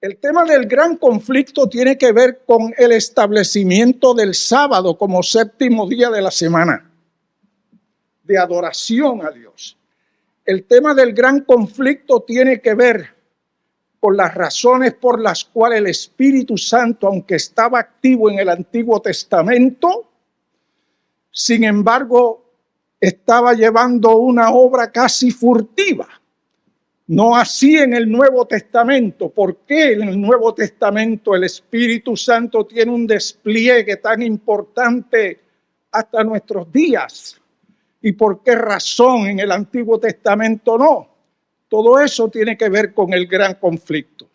El tema del gran conflicto tiene que ver con el establecimiento del sábado como séptimo día de la semana, de adoración a Dios. El tema del gran conflicto tiene que ver con las razones por las cuales el Espíritu Santo, aunque estaba activo en el Antiguo Testamento, sin embargo, estaba llevando una obra casi furtiva. No así en el Nuevo Testamento. ¿Por qué en el Nuevo Testamento el Espíritu Santo tiene un despliegue tan importante hasta nuestros días? ¿Y por qué razón en el Antiguo Testamento no? Todo eso tiene que ver con el gran conflicto.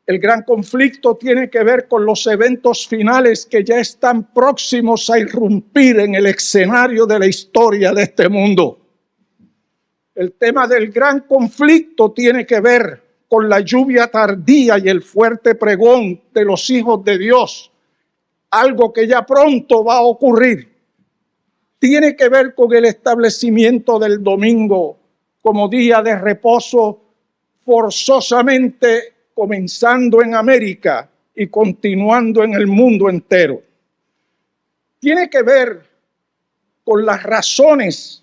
El gran conflicto tiene que ver con los eventos finales que ya están próximos a irrumpir en el escenario de la historia de este mundo. El tema del gran conflicto tiene que ver con la lluvia tardía y el fuerte pregón de los hijos de Dios, algo que ya pronto va a ocurrir. Tiene que ver con el establecimiento del domingo como día de reposo, forzosamente comenzando en América y continuando en el mundo entero. Tiene que ver con las razones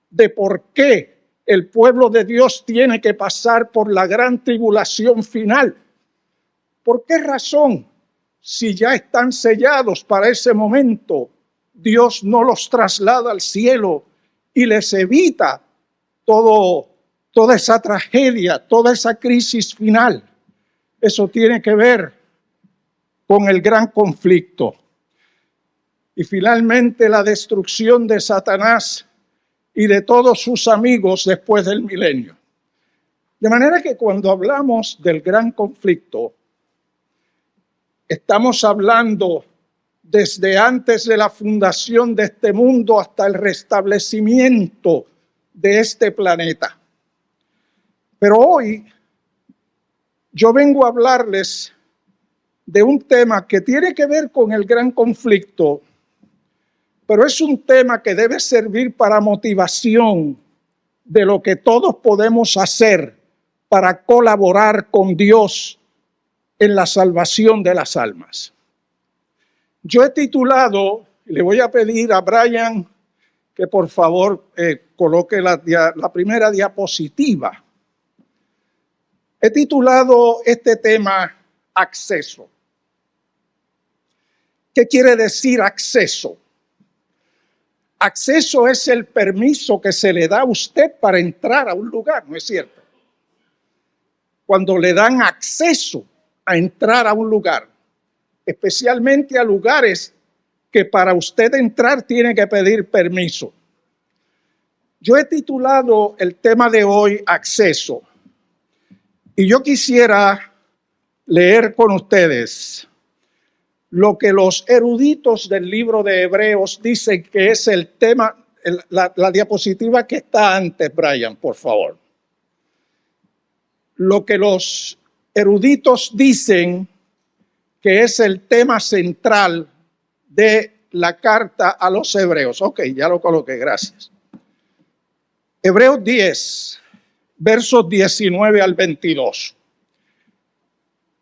de por qué el pueblo de Dios tiene que pasar por la gran tribulación final. ¿Por qué razón? Si ya están sellados para ese momento, Dios no los traslada al cielo y les evita toda esa tragedia, toda esa crisis final. Eso tiene que ver con el gran conflicto. Y finalmente la destrucción de Satanás y de todos sus amigos después del milenio. De manera que cuando hablamos del gran conflicto, estamos hablando desde antes de la fundación de este mundo hasta el restablecimiento de este planeta. Pero hoy yo vengo a hablarles de un tema que tiene que ver con el gran conflicto, pero es un tema que debe servir para motivación de lo que todos podemos hacer para colaborar con Dios en la salvación de las almas. Yo he titulado, le voy a pedir a Brian que por favor coloque la primera diapositiva. He titulado este tema acceso. ¿Qué quiere decir acceso? Acceso es el permiso que se le da a usted para entrar a un lugar, ¿no es cierto? Cuando le dan acceso a entrar a un lugar, especialmente a lugares que para usted entrar tiene que pedir permiso. Yo he titulado el tema de hoy acceso. Y yo quisiera leer con ustedes lo que los eruditos del libro de Hebreos dicen que es el tema, la diapositiva que está antes, Brian, por favor. Lo que los eruditos dicen que es el tema central de la carta a los Hebreos. Ok, ya lo coloqué, gracias. Hebreos 10, versos 19 al 22.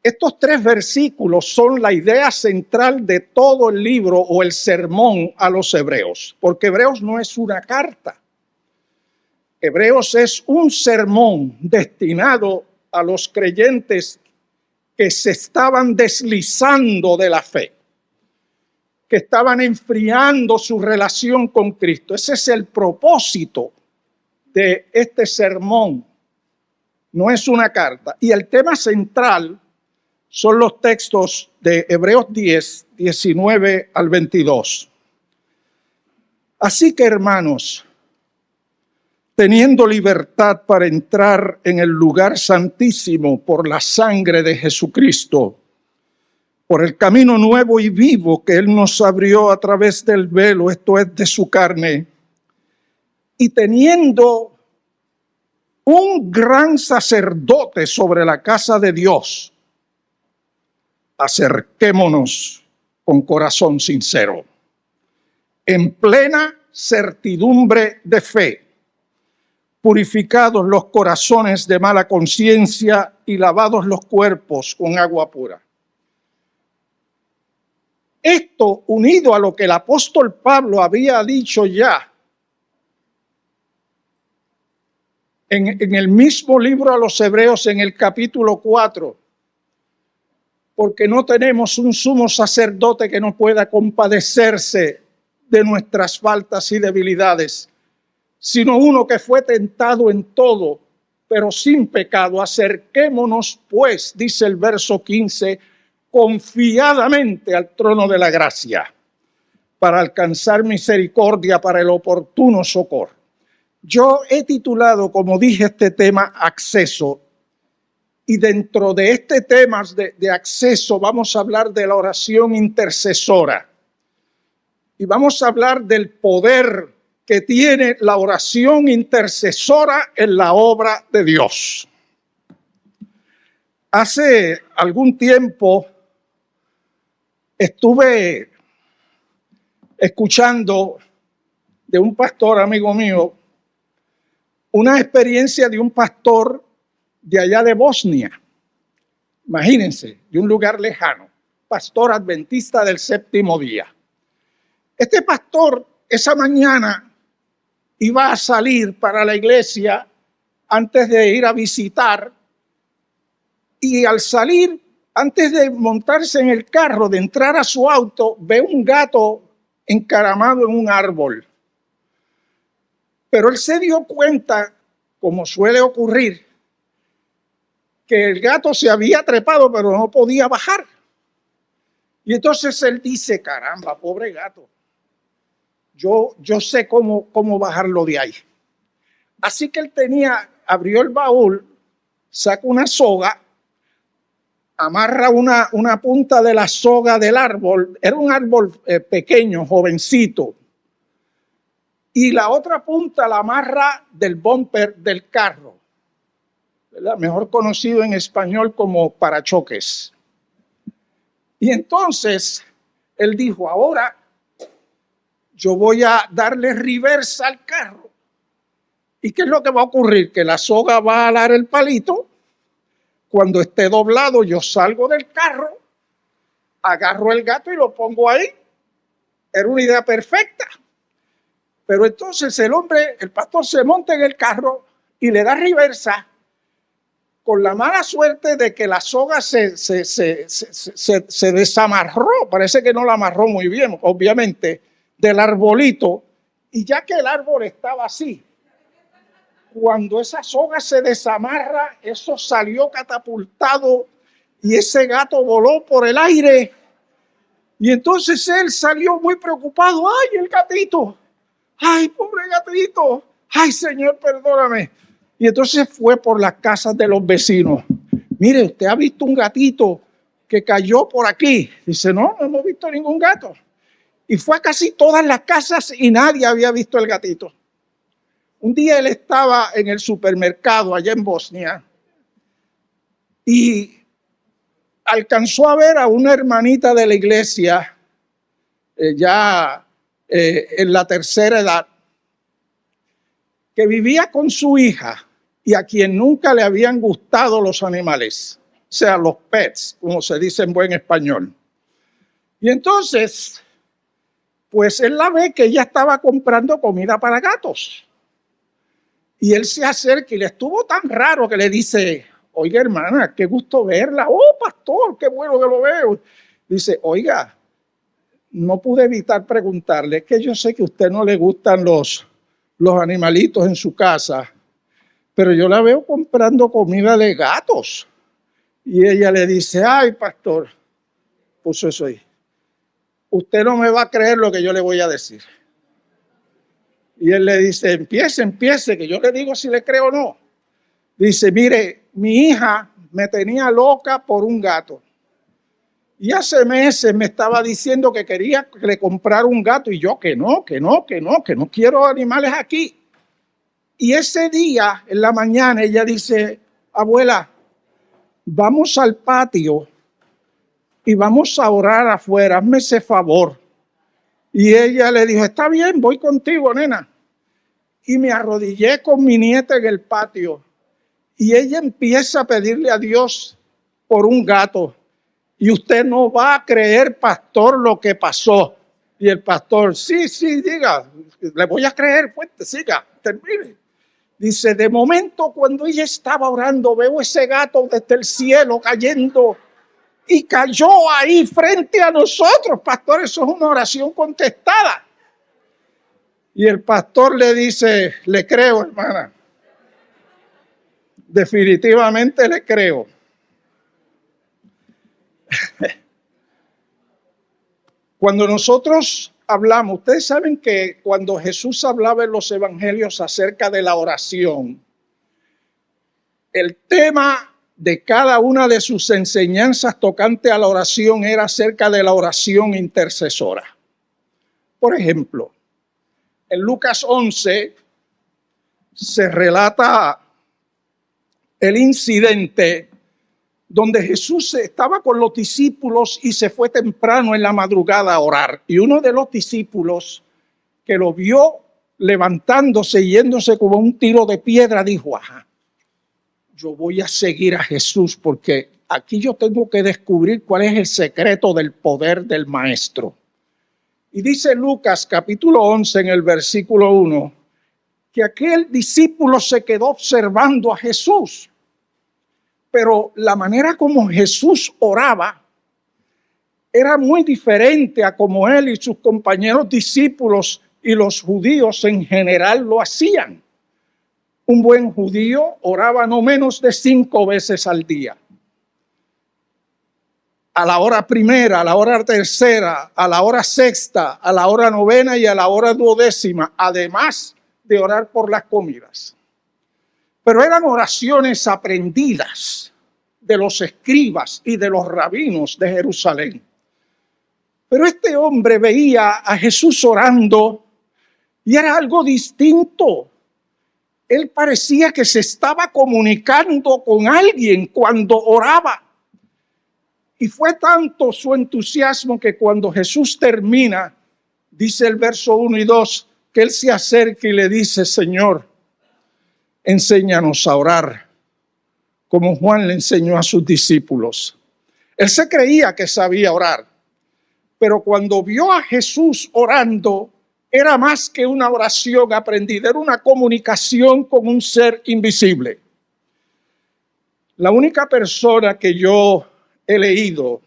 Estos 3 versículos son la idea central de todo el libro o el sermón a los hebreos, porque Hebreos no es una carta. Hebreos es un sermón destinado a los creyentes que se estaban deslizando de la fe, que estaban enfriando su relación con Cristo. Ese es el propósito de este sermón. No es una carta. Y el tema central son los textos de Hebreos 10, 19 al 22. Así que, hermanos, teniendo libertad para entrar en el lugar santísimo por la sangre de Jesucristo, por el camino nuevo y vivo que Él nos abrió a través del velo, esto es de su carne, y teniendo un gran sacerdote sobre la casa de Dios, acerquémonos con corazón sincero, en plena certidumbre de fe, purificados los corazones de mala conciencia y lavados los cuerpos con agua pura. Esto, unido a lo que el apóstol Pablo había dicho ya en el mismo libro a los Hebreos, en el capítulo 4, porque no tenemos un sumo sacerdote que no pueda compadecerse de nuestras faltas y debilidades, sino uno que fue tentado en todo, pero sin pecado. Acerquémonos, pues, dice el verso 15, confiadamente al trono de la gracia, para alcanzar misericordia para el oportuno socorro. Yo he titulado, como dije, este tema acceso, y dentro de este tema de acceso vamos a hablar de la oración intercesora, y vamos a hablar del poder que tiene la oración intercesora en la obra de Dios. Hace algún tiempo estuve escuchando de un pastor amigo mío una experiencia de un pastor de allá de Bosnia. Imagínense, de un lugar lejano, pastor adventista del séptimo día. Este pastor esa mañana iba a salir para la iglesia antes de ir a visitar, y al salir, antes de montarse en el carro, de entrar a su auto, ve un gato encaramado en un árbol. Pero él se dio cuenta, como suele ocurrir, que el gato se había trepado, pero no podía bajar. Y entonces él dice, caramba, pobre gato, yo sé cómo bajarlo de ahí. Así que él abrió el baúl, saca una soga, amarra una punta de la soga del árbol, era un árbol pequeño, jovencito, y la otra punta la amarra del bumper del carro, ¿verdad? Mejor conocido en español como parachoques. Y entonces él dijo, ahora yo voy a darle reversa al carro. ¿Y qué es lo que va a ocurrir? Que la soga va a alar el palito. Cuando esté doblado, yo salgo del carro, agarro el gato y lo pongo ahí. Era una idea perfecta. Pero entonces el pastor se monta en el carro y le da reversa, con la mala suerte de que la soga se desamarró. Parece que no la amarró muy bien, obviamente, del arbolito. Y ya que el árbol estaba así, cuando esa soga se desamarra, eso salió catapultado y ese gato voló por el aire. Y entonces él salió muy preocupado. ¡Ay, el gatito! ¡Ay, pobre gatito! ¡Ay, Señor, perdóname! Y entonces fue por las casas de los vecinos. Mire, ¿usted ha visto un gatito que cayó por aquí? Dice, no hemos visto ningún gato. Y fue a casi todas las casas y nadie había visto el gatito. Un día él estaba en el supermercado allá en Bosnia y alcanzó a ver a una hermanita de la iglesia en la tercera edad, que vivía con su hija y a quien nunca le habían gustado los animales, o sea, los pets, como se dice en buen español. Y entonces, pues él la ve que ella estaba comprando comida para gatos. Y él se acerca y le estuvo tan raro que le dice, oiga, hermana, qué gusto verla. Oh, pastor, qué bueno que lo veo. Dice, oiga, no pude evitar preguntarle, es que yo sé que a usted no le gustan los animalitos en su casa, pero yo la veo comprando comida de gatos. Y ella le dice, ay, pastor, puso eso ahí, usted no me va a creer lo que yo le voy a decir. Y él le dice, empiece, que yo le digo si le creo o no. Dice, mire, mi hija me tenía loca por un gato. Y hace meses me estaba diciendo que quería que le comprara un gato. Y yo que no quiero animales aquí. Y ese día, en la mañana, ella dice, abuela, vamos al patio y vamos a orar afuera, hazme ese favor. Y ella le dijo, está bien, voy contigo, nena. y me arrodillé con mi nieta en el patio y ella empieza a pedirle a Dios por un gato. Y usted no va a creer, pastor, lo que pasó. Y el pastor, sí, diga, le voy a creer, pues, siga, termine. Dice, de momento cuando ella estaba orando, veo ese gato desde el cielo cayendo y cayó ahí frente a nosotros. Pastor, eso es una oración contestada. Y el pastor le dice, le creo, hermana. Definitivamente le creo. Cuando nosotros hablamos, ustedes saben que cuando Jesús hablaba en los evangelios acerca de la oración, el tema de cada una de sus enseñanzas tocante a la oración era acerca de la oración intercesora. Por ejemplo, en Lucas 11 se relata el incidente donde Jesús estaba con los discípulos y se fue temprano en la madrugada a orar. Y uno de los discípulos que lo vio levantándose y yéndose como un tiro de piedra, dijo, ajá, yo voy a seguir a Jesús porque aquí yo tengo que descubrir cuál es el secreto del poder del maestro. Y dice Lucas capítulo 11 en el versículo 1, que aquel discípulo se quedó observando a Jesús. Pero la manera como Jesús oraba era muy diferente a como él y sus compañeros discípulos y los judíos en general lo hacían. Un buen judío oraba no menos de 5 veces al día. A la hora primera, a la hora tercera, a la hora sexta, a la hora novena y a la hora duodécima, además de orar por las comidas. Pero eran oraciones aprendidas de los escribas y de los rabinos de Jerusalén. Pero este hombre veía a Jesús orando y era algo distinto. Él parecía que se estaba comunicando con alguien cuando oraba. Y fue tanto su entusiasmo que cuando Jesús termina, dice el verso 1 y 2, que él se acerca y le dice, Señor, enséñanos a orar, como Juan le enseñó a sus discípulos. Él se creía que sabía orar, pero cuando vio a Jesús orando, era más que una oración aprendida, era una comunicación con un ser invisible. La única persona que yo he leído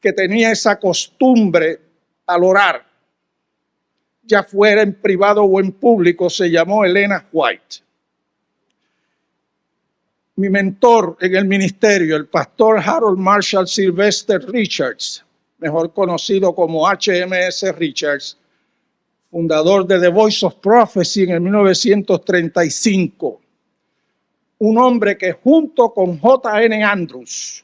que tenía esa costumbre al orar, ya fuera en privado o en público, se llamó Elena White. Mi mentor en el ministerio, el pastor Harold Marshall Sylvester Richards, mejor conocido como HMS Richards, fundador de The Voice of Prophecy en el 1935. Un hombre que junto con J.N. Andrews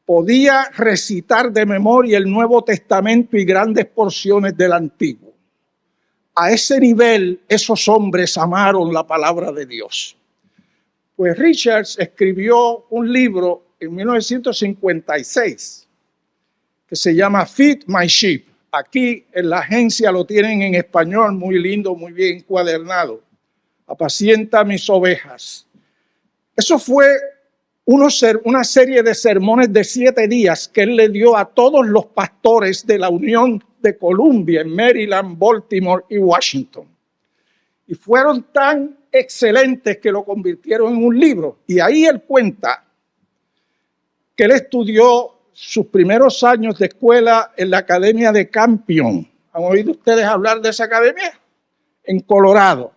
podía recitar de memoria el Nuevo Testamento y grandes porciones del Antiguo. A ese nivel, esos hombres amaron la palabra de Dios. Pues Richards escribió un libro en 1956 que se llama Feed My Sheep. Aquí en la agencia lo tienen en español, muy lindo, muy bien encuadernado. Apacienta mis ovejas. Eso fue una serie de sermones de 7 días que él le dio a todos los pastores de la Unión de Columbia en Maryland, Baltimore y Washington. Y fueron tan excelentes que lo convirtieron en un libro. Y ahí él cuenta que él estudió sus primeros años de escuela en la Academia de Campion. ¿Han oído ustedes hablar de esa academia? En Colorado.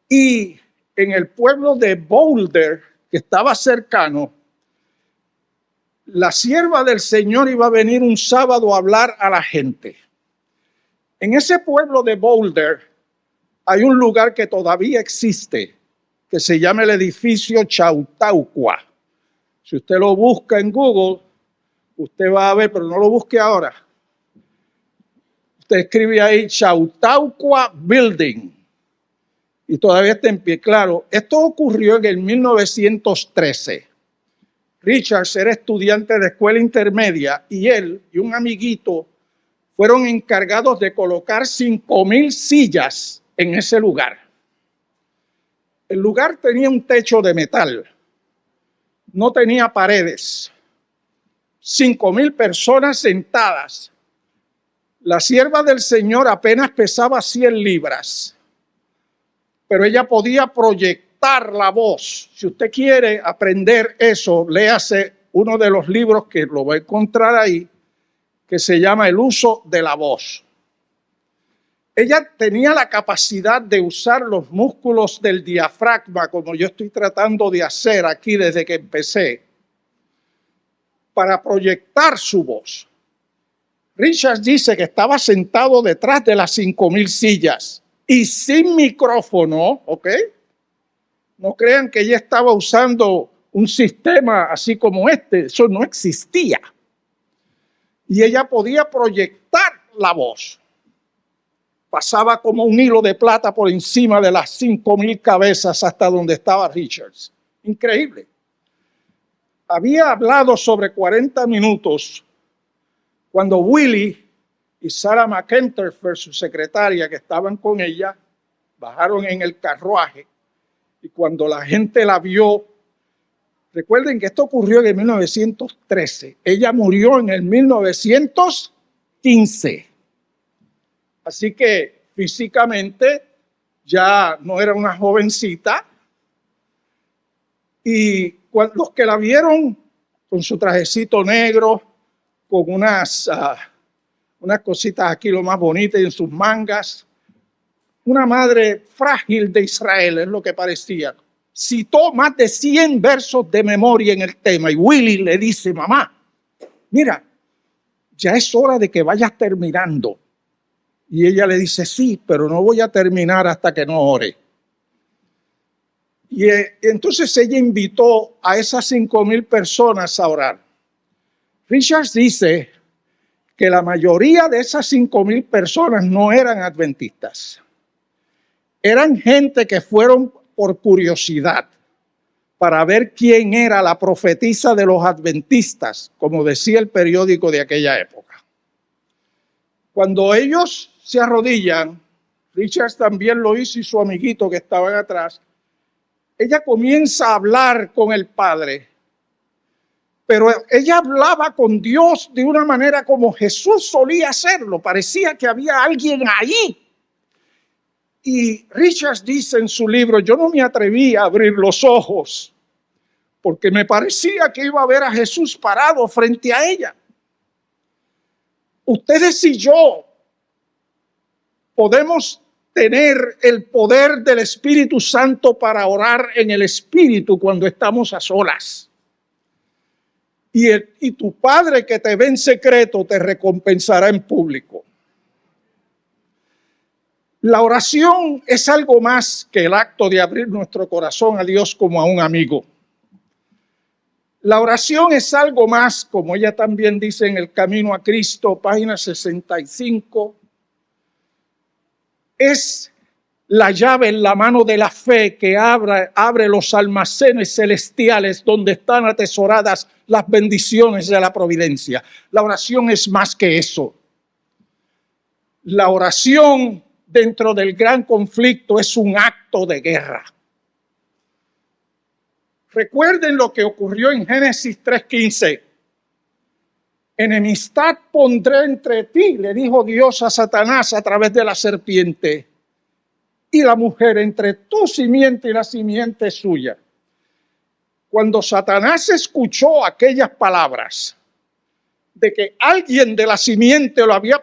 Y en el pueblo de Boulder, que estaba cercano, la sierva del Señor iba a venir un sábado a hablar a la gente. En ese pueblo de Boulder hay un lugar que todavía existe, que se llama el edificio Chautauqua. Si usted lo busca en Google, usted va a ver, pero no lo busque ahora. Usted escribe ahí Chautauqua Building y todavía está en pie. Claro, esto ocurrió en el 1913. Richards era estudiante de escuela intermedia y él y un amiguito fueron encargados de colocar 5,000 sillas en ese lugar. El lugar tenía un techo de metal, no tenía paredes. 5,000 personas sentadas. La sierva del Señor apenas pesaba 100 libras, pero ella podía proyectar la voz. Si usted quiere aprender eso, léase uno de los libros que lo va a encontrar ahí, que se llama El uso de la voz. Ella tenía la capacidad de usar los músculos del diafragma, como yo estoy tratando de hacer aquí desde que empecé, para proyectar su voz. Richards dice que estaba sentado detrás de las 5,000 sillas y sin micrófono, ¿ok? No crean que ella estaba usando un sistema así como este, eso no existía. Y ella podía proyectar la voz. Pasaba como un hilo de plata por encima de las 5,000 cabezas hasta donde estaba Richards. Increíble. Había hablado sobre 40 minutos cuando Willie y Sarah McEnteford, su secretaria, que estaban con ella, bajaron en el carruaje y cuando la gente la vio, recuerden que esto ocurrió en el 1913, ella murió en el 1915. Así que físicamente ya no era una jovencita y los que la vieron con su trajecito negro, con unas cositas aquí lo más bonitas en sus mangas, una madre frágil de Israel es lo que parecía. Citó más de 100 versos de memoria en el tema y Willie le dice, mamá, mira, ya es hora de que vayas terminando. Y ella le dice, sí, pero no voy a terminar hasta que no ore. Y entonces ella invitó a esas 5,000 personas a orar. Richards dice que la mayoría de esas 5,000 personas no eran adventistas. Eran gente que fueron por curiosidad para ver quién era la profetisa de los adventistas, como decía el periódico de aquella época. Cuando ellos se arrodillan, Richards también lo hizo y su amiguito que estaban atrás, ella comienza a hablar con el Padre, pero ella hablaba con Dios de una manera como Jesús solía hacerlo, parecía que había alguien ahí. Y Richards dice en su libro, yo no me atreví a abrir los ojos, porque me parecía que iba a ver a Jesús parado frente a ella. Ustedes y yo podemos tener el poder del Espíritu Santo para orar en el Espíritu cuando estamos a solas. Y tu Padre que te ve en secreto te recompensará en público. La oración es algo más que el acto de abrir nuestro corazón a Dios como a un amigo. La oración es algo más, como ella también dice en El Camino a Cristo, página 65, es la llave en la mano de la fe que abre los almacenes celestiales donde están atesoradas las bendiciones de la providencia. La oración es más que eso. La oración dentro del gran conflicto es un acto de guerra. Recuerden lo que ocurrió en Génesis 3:15. Enemistad pondré entre ti, le dijo Dios a Satanás a través de la serpiente, y la mujer entre tu simiente y la simiente suya. Cuando Satanás escuchó aquellas palabras de que alguien de la simiente lo habría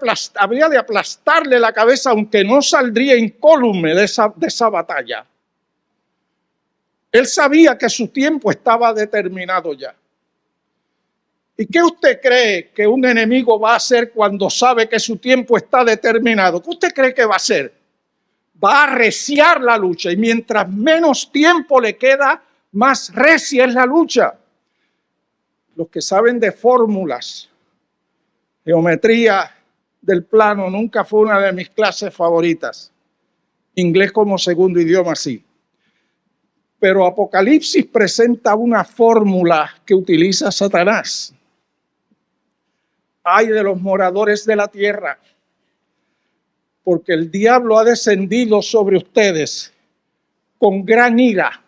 de aplastarle la cabeza, aunque no saldría incólume de esa batalla, él sabía que su tiempo estaba determinado ya. ¿Y qué usted cree que un enemigo va a hacer cuando sabe que su tiempo está determinado? ¿Qué usted cree que va a hacer? Va a arreciar la lucha y mientras menos tiempo le queda, más recia es la lucha. Los que saben de fórmulas, geometría del plano, nunca fue una de mis clases favoritas. Inglés como segundo idioma, sí. Pero Apocalipsis presenta una fórmula que utiliza Satanás. Ay de los moradores de la tierra, porque el diablo ha descendido sobre ustedes con gran ira,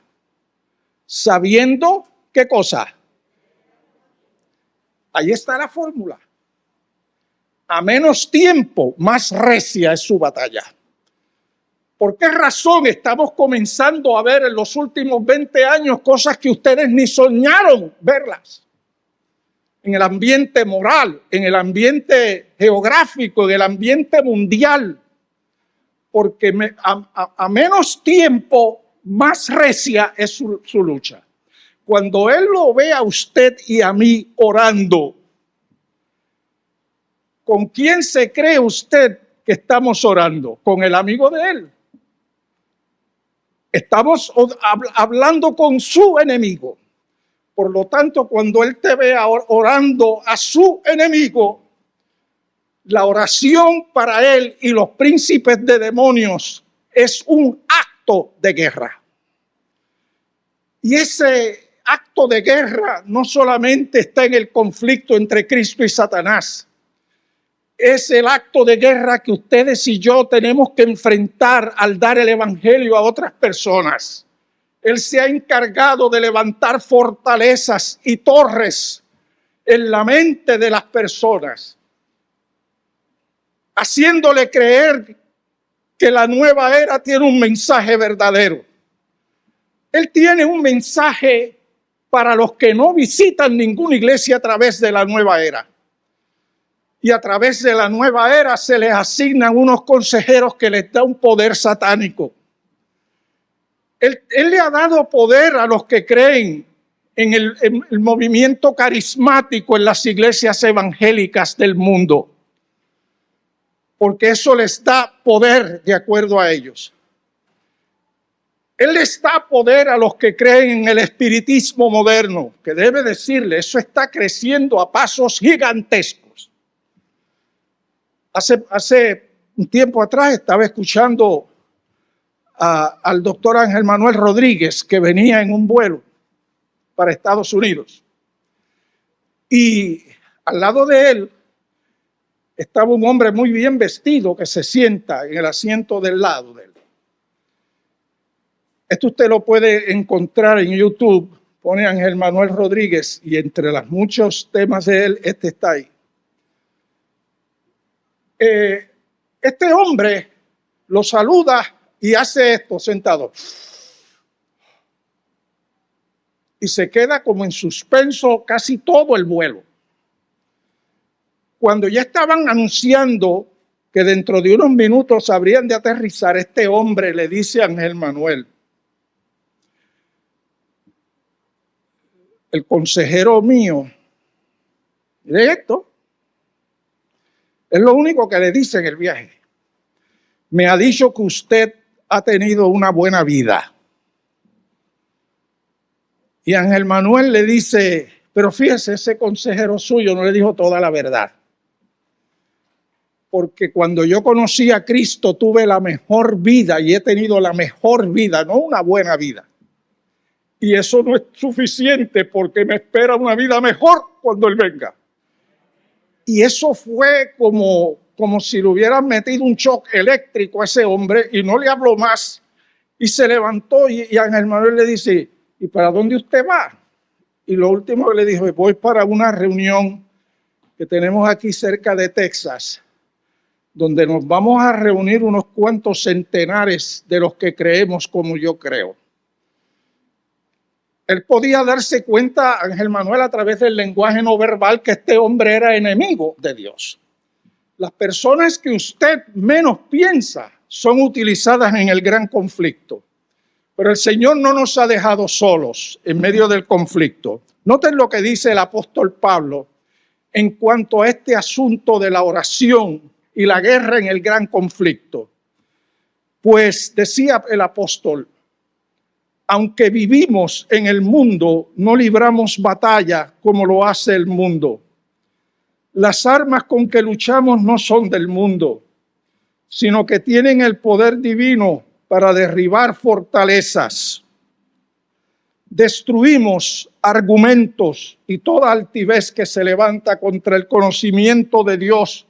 sabiendo ¿qué cosa? Ahí está la fórmula. A menos tiempo, más recia es su batalla. ¿Por qué razón estamos comenzando a ver en los últimos 20 años cosas que ustedes ni soñaron verlas? En el ambiente moral, en el ambiente geográfico, en el ambiente mundial. Porque a menos tiempo, más recia es su lucha. Cuando Él lo ve a usted y a mí orando, ¿con quién se cree usted que estamos orando? ¿Con el amigo de Él? Estamos hablando con su enemigo. Por lo tanto, cuando Él te vea orando a su enemigo, la oración para Él y los príncipes de demonios es un acto de guerra. Y ese acto de guerra no solamente está en el conflicto entre Cristo y Satanás. Es el acto de guerra que ustedes y yo tenemos que enfrentar al dar el evangelio a otras personas. Él se ha encargado de levantar fortalezas y torres en la mente de las personas, haciéndole creer que la nueva era tiene un mensaje verdadero. Él tiene un mensaje para los que no visitan ninguna iglesia a través de la nueva era. Y a través de la nueva era se les asignan unos consejeros que les da un poder satánico. Él le ha dado poder a los que creen en el movimiento carismático en las iglesias evangélicas del mundo. Porque eso les da poder de acuerdo a ellos. Él les da poder a los que creen en el espiritismo moderno, que debe decirle, eso está creciendo a pasos gigantescos. Hace un tiempo atrás estaba escuchando al doctor Ángel Manuel Rodríguez, que venía en un vuelo para Estados Unidos. Y al lado de él estaba un hombre muy bien vestido que se sienta en el asiento del lado de él. Esto usted lo puede encontrar en YouTube. Pone Ángel Manuel Rodríguez y entre los muchos temas de él, este está ahí. Este hombre lo saluda y hace esto sentado. Y se queda como en suspenso casi todo el vuelo. Cuando ya estaban anunciando que dentro de unos minutos habrían de aterrizar, este hombre le dice a Ángel Manuel, el consejero mío, mire esto, es lo único que le dice en el viaje. Me ha dicho que usted ha tenido una buena vida. Y Ángel Manuel le dice, pero fíjese, ese consejero suyo no le dijo toda la verdad. Porque cuando yo conocí a Cristo tuve la mejor vida y he tenido la mejor vida, no una buena vida. Y eso no es suficiente porque me espera una vida mejor cuando Él venga. Y eso fue como si le hubieran metido un shock eléctrico a ese hombre y no le habló más. Y se levantó y Ángel Manuel le dice, ¿y para dónde usted va? Y lo último que le dijo, voy para una reunión que tenemos aquí cerca de Texas, donde nos vamos a reunir unos cuantos centenares de los que creemos como yo creo. Él podía darse cuenta, Ángel Manuel, a través del lenguaje no verbal, que este hombre era enemigo de Dios. Las personas que usted menos piensa son utilizadas en el gran conflicto. Pero el Señor no nos ha dejado solos en medio del conflicto. Noten lo que dice el apóstol Pablo en cuanto a este asunto de la oración y la guerra en el gran conflicto. Pues decía el apóstol, aunque vivimos en el mundo, no libramos batalla como lo hace el mundo. Las armas con que luchamos no son del mundo, sino que tienen el poder divino para derribar fortalezas. destruimos argumentos y toda altivez que se levanta contra el conocimiento de Dios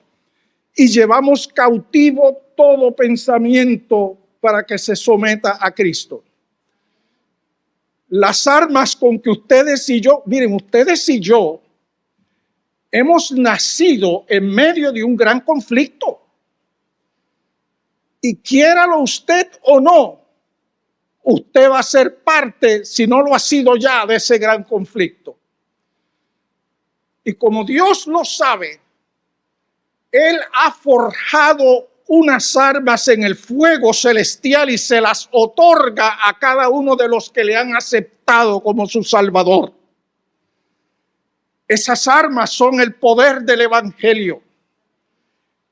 y llevamos cautivo todo pensamiento para que se someta a Cristo. Las armas con que ustedes y yo, miren, ustedes y yo hemos nacido en medio de un gran conflicto. Y quiéralo usted o no, usted va a ser parte, si no lo ha sido ya, de ese gran conflicto. Y como Dios lo sabe, Él ha forjado unas armas en el fuego celestial y se las otorga a cada uno de los que le han aceptado como su Salvador. Esas armas son el poder del Evangelio.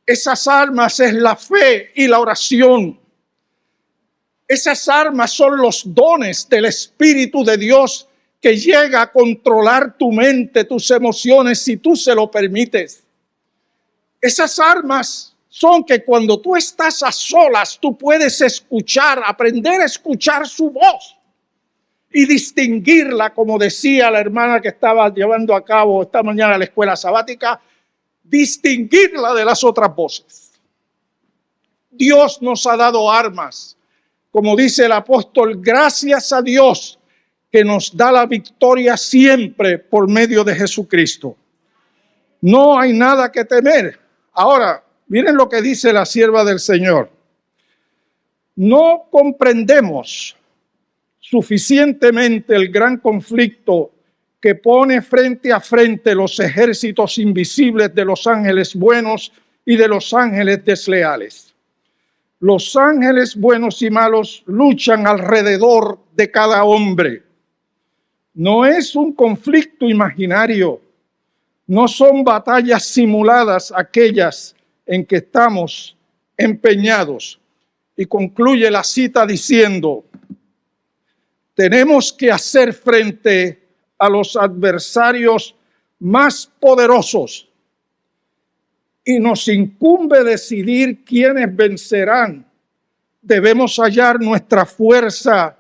Esas armas es la fe y la oración. Esas armas son los dones del Espíritu de Dios que llega a controlar tu mente, tus emociones, si tú se lo permites. Esas armas son que cuando tú estás a solas, tú puedes escuchar, aprender a escuchar su voz y distinguirla, como decía la hermana que estaba llevando a cabo esta mañana la escuela sabática, distinguirla de las otras voces. Dios nos ha dado armas, como dice el apóstol, gracias a Dios que nos da la victoria siempre por medio de Jesucristo. No hay nada que temer. Ahora, miren lo que dice la sierva del Señor. No comprendemos suficientemente el gran conflicto que pone frente a frente los ejércitos invisibles de los ángeles buenos y de los ángeles desleales. Los ángeles buenos y malos luchan alrededor de cada hombre. No es un conflicto imaginario, no son batallas simuladas aquellas en que estamos empeñados. Y concluye la cita diciendo, tenemos que hacer frente a los adversarios más poderosos y nos incumbe decidir quiénes vencerán. Debemos hallar nuestra fuerza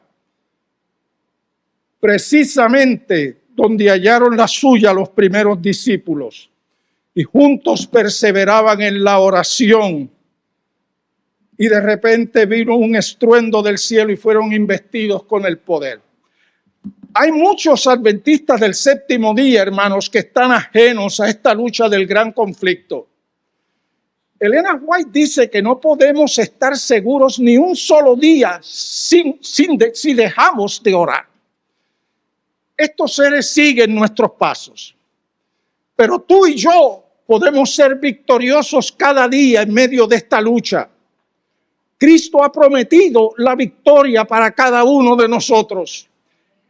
precisamente donde hallaron la suya los primeros discípulos y juntos perseveraban en la oración. Y de repente vino un estruendo del cielo y fueron investidos con el poder. Hay muchos adventistas del séptimo día, hermanos, que están ajenos a esta lucha del gran conflicto. Elena White dice que no podemos estar seguros ni un solo día si dejamos de orar. Estos seres siguen nuestros pasos, pero tú y yo podemos ser victoriosos cada día en medio de esta lucha. Cristo ha prometido la victoria para cada uno de nosotros.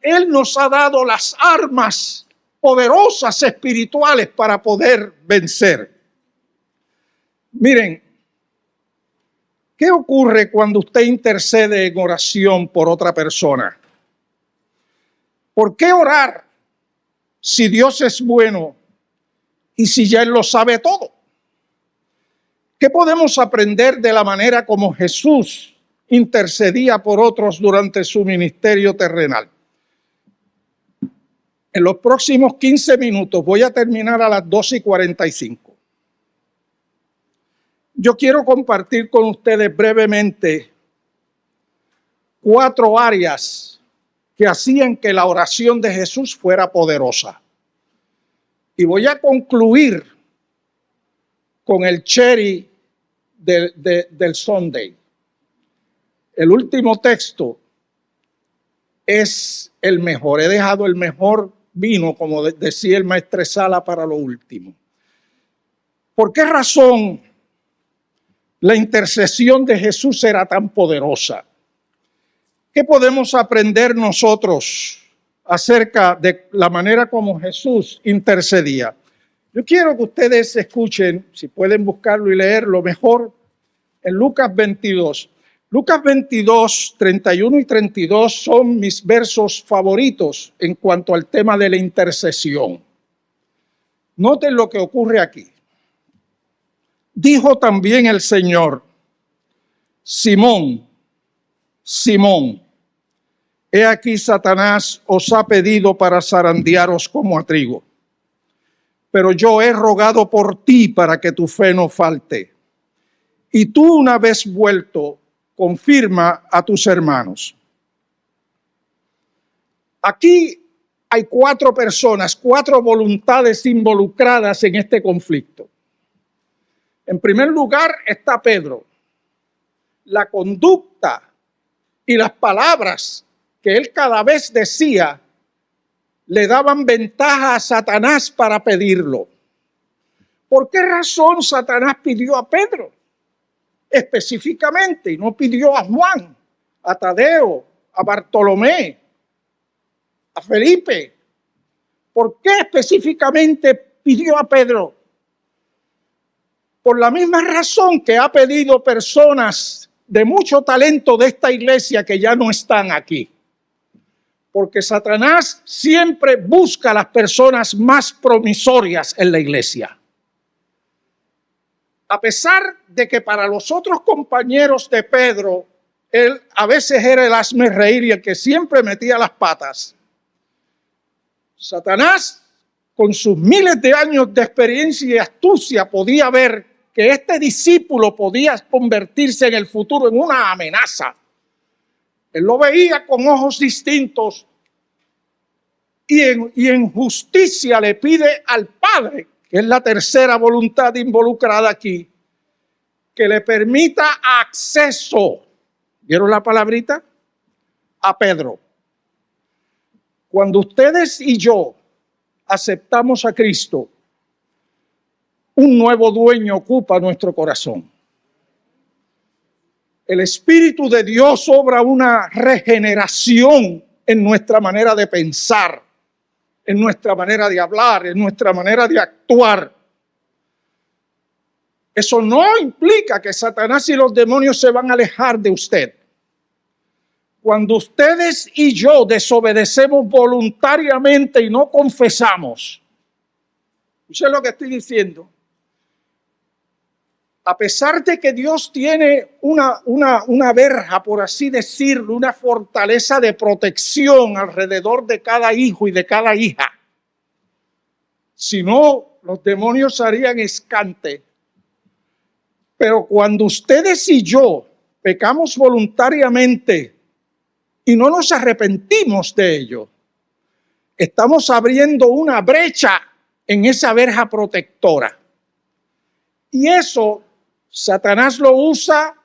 Él nos ha dado las armas poderosas espirituales para poder vencer. Miren, ¿qué ocurre cuando usted intercede en oración por otra persona? ¿Por qué orar si Dios es bueno y si ya Él lo sabe todo? ¿Qué podemos aprender de la manera como Jesús intercedía por otros durante su ministerio terrenal? En los próximos 15 minutos, voy a terminar a las 12:45. Yo quiero compartir con ustedes brevemente 4 áreas que hacían que la oración de Jesús fuera poderosa. Y voy a concluir con el cherry del Sunday. El último texto es el mejor. He dejado el mejor vino, como decía el maestresala, para lo último. ¿Por qué razón la intercesión de Jesús era tan poderosa? ¿Qué podemos aprender nosotros acerca de la manera como Jesús intercedía? Yo quiero que ustedes escuchen, si pueden buscarlo y leerlo mejor, en Lucas 22. Lucas 22, 31 y 32 son mis versos favoritos en cuanto al tema de la intercesión. Noten lo que ocurre aquí. Dijo también el Señor, Simón, Simón, He aquí Satanás os ha pedido para zarandearos como a trigo. Pero yo he rogado por ti para que tu fe no falte. Y tú, una vez vuelto, confirma a tus hermanos. Aquí hay 4 personas, 4 voluntades involucradas en este conflicto. En primer lugar está Pedro. La conducta y las palabras que él cada vez decía le daban ventaja a Satanás para pedirlo. ¿Por qué razón Satanás pidió a Pedro específicamente y no pidió a Juan, a Tadeo, a Bartolomé, a Felipe? ¿Por qué específicamente pidió a Pedro? Por la misma razón que ha pedido personas de mucho talento de esta iglesia que ya no están aquí. Porque Satanás siempre busca a las personas más promisorias en la iglesia. A pesar de que para los otros compañeros de Pedro, él a veces era el hazme reír y el que siempre metía las patas. Satanás, con sus miles de años de experiencia y astucia, podía ver que este discípulo podía convertirse en el futuro en una amenaza. Él lo veía con ojos distintos y en justicia le pide al Padre, que es la tercera voluntad involucrada aquí, que le permita acceso, ¿vieron la palabrita? A Pedro. Cuando ustedes y yo aceptamos a Cristo, un nuevo dueño ocupa nuestro corazón. El Espíritu de Dios obra una regeneración en nuestra manera de pensar, en nuestra manera de hablar, en nuestra manera de actuar. Eso no implica que Satanás y los demonios se van a alejar de usted. Cuando ustedes y yo desobedecemos voluntariamente y no confesamos, ¿eso es lo que estoy diciendo? A pesar de que Dios tiene una verja, por así decirlo, una fortaleza de protección alrededor de cada hijo y de cada hija, si no, los demonios harían escante. Pero cuando ustedes y yo pecamos voluntariamente y no nos arrepentimos de ello, estamos abriendo una brecha en esa verja protectora. Y eso Satanás lo usa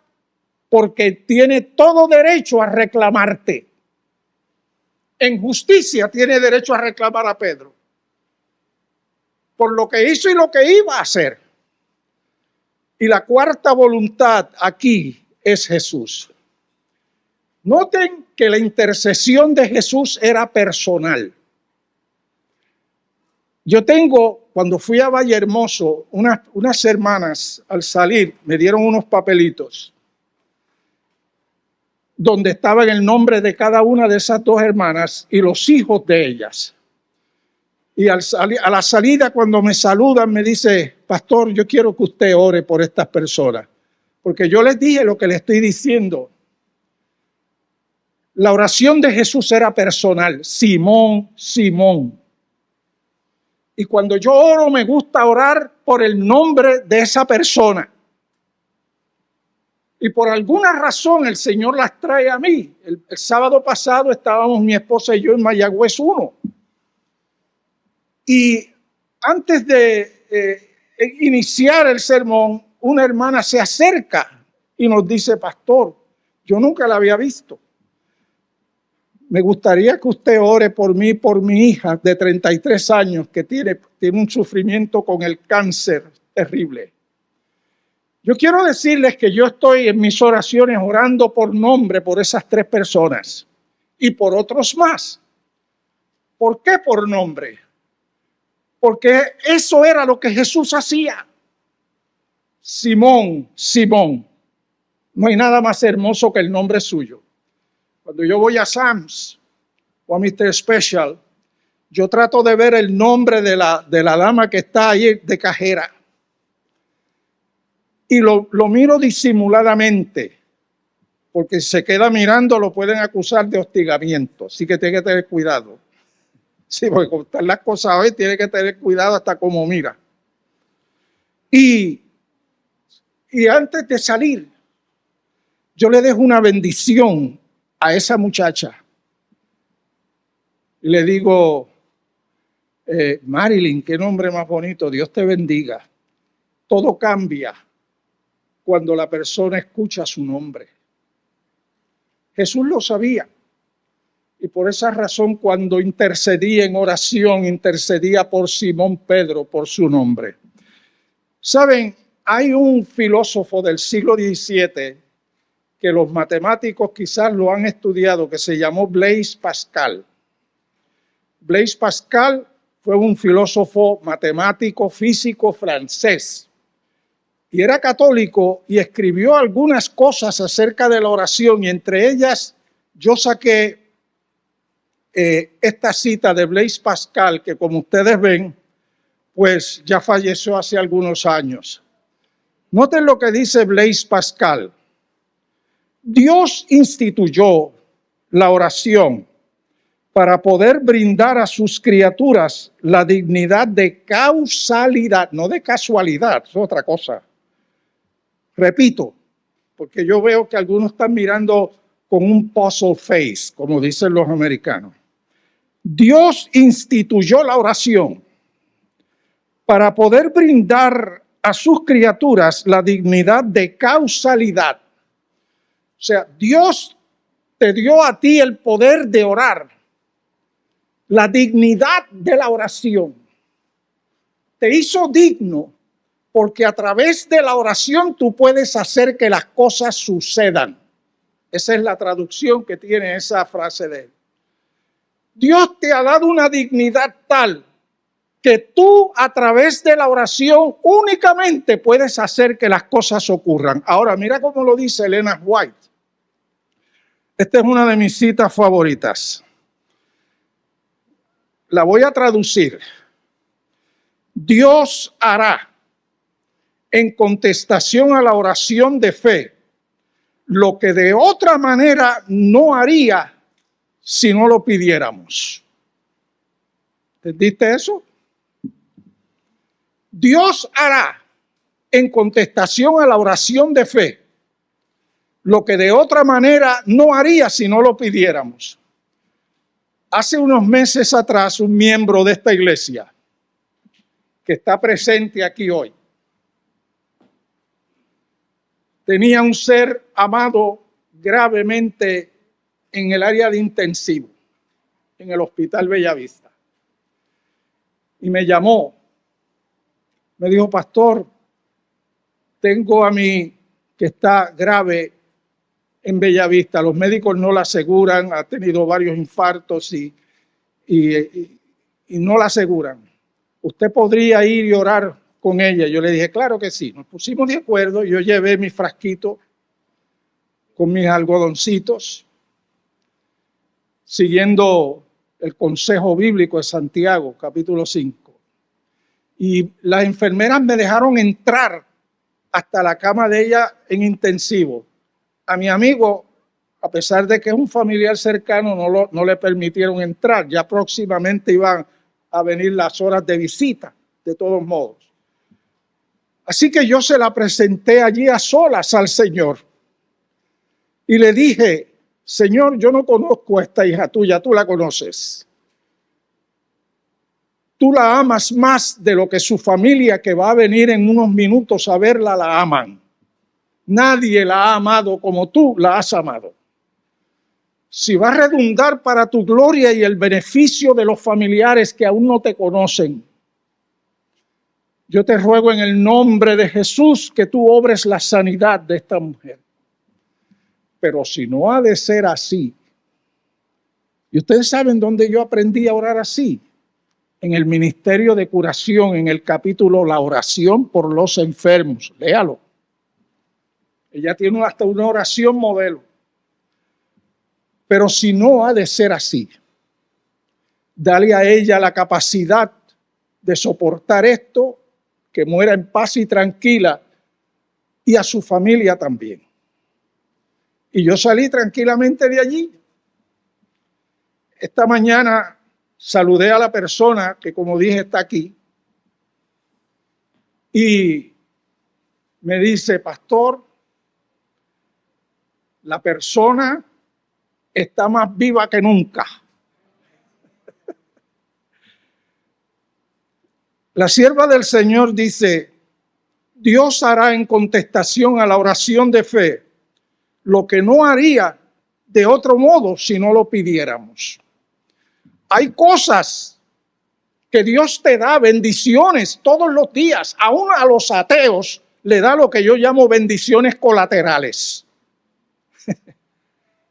porque tiene todo derecho a reclamarte. En justicia tiene derecho a reclamar a Pedro por lo que hizo y lo que iba a hacer. Y la cuarta voluntad aquí es Jesús. Noten que la intercesión de Jesús era personal. Yo tengo, cuando fui a Vallehermoso, unas hermanas al salir me dieron unos papelitos donde estaba el nombre de cada una de esas 2 hermanas y los hijos de ellas. Y a la salida, cuando me saludan, me dice: pastor, yo quiero que usted ore por estas personas. Porque yo les dije lo que les estoy diciendo. La oración de Jesús era personal. Simón, Simón. Y cuando yo oro, me gusta orar por el nombre de esa persona. Y por alguna razón el Señor las trae a mí. El sábado pasado estábamos mi esposa y yo en Mayagüez 1. Y antes de iniciar el sermón, una hermana se acerca y nos dice: pastor, yo nunca la había visto. Me gustaría que usted ore por mí, por mi hija de 33 años que tiene un sufrimiento con el cáncer terrible. Yo quiero decirles que yo estoy en mis oraciones orando por nombre por esas 3 personas y por otros más. ¿Por qué por nombre? Porque eso era lo que Jesús hacía. Simón, Simón. No hay nada más hermoso que el nombre suyo. Cuando yo voy a Sam's o a Mr. Special, yo trato de ver el nombre de la dama que está ahí de cajera. Y lo miro disimuladamente, porque si se queda mirando lo pueden acusar de hostigamiento, así que tiene que tener cuidado. Sí, porque como están las cosas hoy, tiene que tener cuidado hasta cómo mira. Y antes de salir, yo le dejo una bendición a esa muchacha. Y le digo, Marilyn, qué nombre más bonito, Dios te bendiga. Todo cambia cuando la persona escucha su nombre. Jesús lo sabía. Y por esa razón, cuando intercedía en oración, intercedía por Simón Pedro, por su nombre. Saben, hay un filósofo del siglo XVII que los matemáticos quizás lo han estudiado, que se llamó Blaise Pascal. Blaise Pascal fue un filósofo matemático, físico francés. Y era católico y escribió algunas cosas acerca de la oración, y entre ellas yo saqué esta cita de Blaise Pascal, que como ustedes ven, pues ya falleció hace algunos años. Noten lo que dice Blaise Pascal. Dios instituyó la oración para poder brindar a sus criaturas la dignidad de causalidad, no de casualidad, es otra cosa. Repito, porque yo veo que algunos están mirando con un puzzle face, como dicen los americanos. Dios instituyó la oración para poder brindar a sus criaturas la dignidad de causalidad. O sea, Dios te dio a ti el poder de orar, la dignidad de la oración. Te hizo digno porque a través de la oración tú puedes hacer que las cosas sucedan. Esa es la traducción que tiene esa frase de él. Dios te ha dado una dignidad tal que tú a través de la oración únicamente puedes hacer que las cosas ocurran. Ahora, mira cómo lo dice Elena White. Esta es una de mis citas favoritas. La voy a traducir. Dios hará, en contestación a la oración de fe, lo que de otra manera no haría si no lo pidiéramos. ¿Entendiste eso? Dios hará, en contestación a la oración de fe, lo que de otra manera no haría si no lo pidiéramos. Hace unos meses atrás, un miembro de esta iglesia, que está presente aquí hoy, tenía un ser amado gravemente en el área de intensivo, en el Hospital Bellavista. Y me llamó, me dijo, pastor, tengo a mí que está grave en Bellavista. Los médicos no la aseguran, ha tenido varios infartos y no la aseguran. ¿Usted podría ir y orar con ella? Yo le dije, claro que sí. Nos pusimos de acuerdo, yo llevé mi frasquito con mis algodoncitos, siguiendo el consejo bíblico de Santiago, capítulo 5. Y las enfermeras me dejaron entrar hasta la cama de ella en intensivo. A mi amigo, a pesar de que es un familiar cercano, no le permitieron entrar. Ya próximamente iban a venir las horas de visita, de todos modos. Así que yo se la presenté allí a solas al Señor. Y le dije, Señor, yo no conozco a esta hija tuya, tú la conoces. Tú la amas más de lo que su familia, que va a venir en unos minutos a verla, la aman. Nadie la ha amado como tú la has amado. Si va a redundar para tu gloria y el beneficio de los familiares que aún no te conocen, yo te ruego en el nombre de Jesús que tú obres la sanidad de esta mujer. Pero si no ha de ser así, y ustedes saben dónde yo aprendí a orar así, en el ministerio de curación, en el capítulo La oración por los enfermos. Léalo. Ella tiene hasta una oración modelo. Pero si no ha de ser así, dale a ella la capacidad de soportar esto, que muera en paz y tranquila, y a su familia también. Y yo salí tranquilamente de allí. Esta mañana saludé a la persona que, como dije, está aquí. Y me dice, pastor, la persona está más viva que nunca. La sierva del Señor dice, Dios hará en contestación a la oración de fe lo que no haría de otro modo si no lo pidiéramos. Hay cosas que Dios te da, bendiciones todos los días. Aún a los ateos le da lo que yo llamo bendiciones colaterales.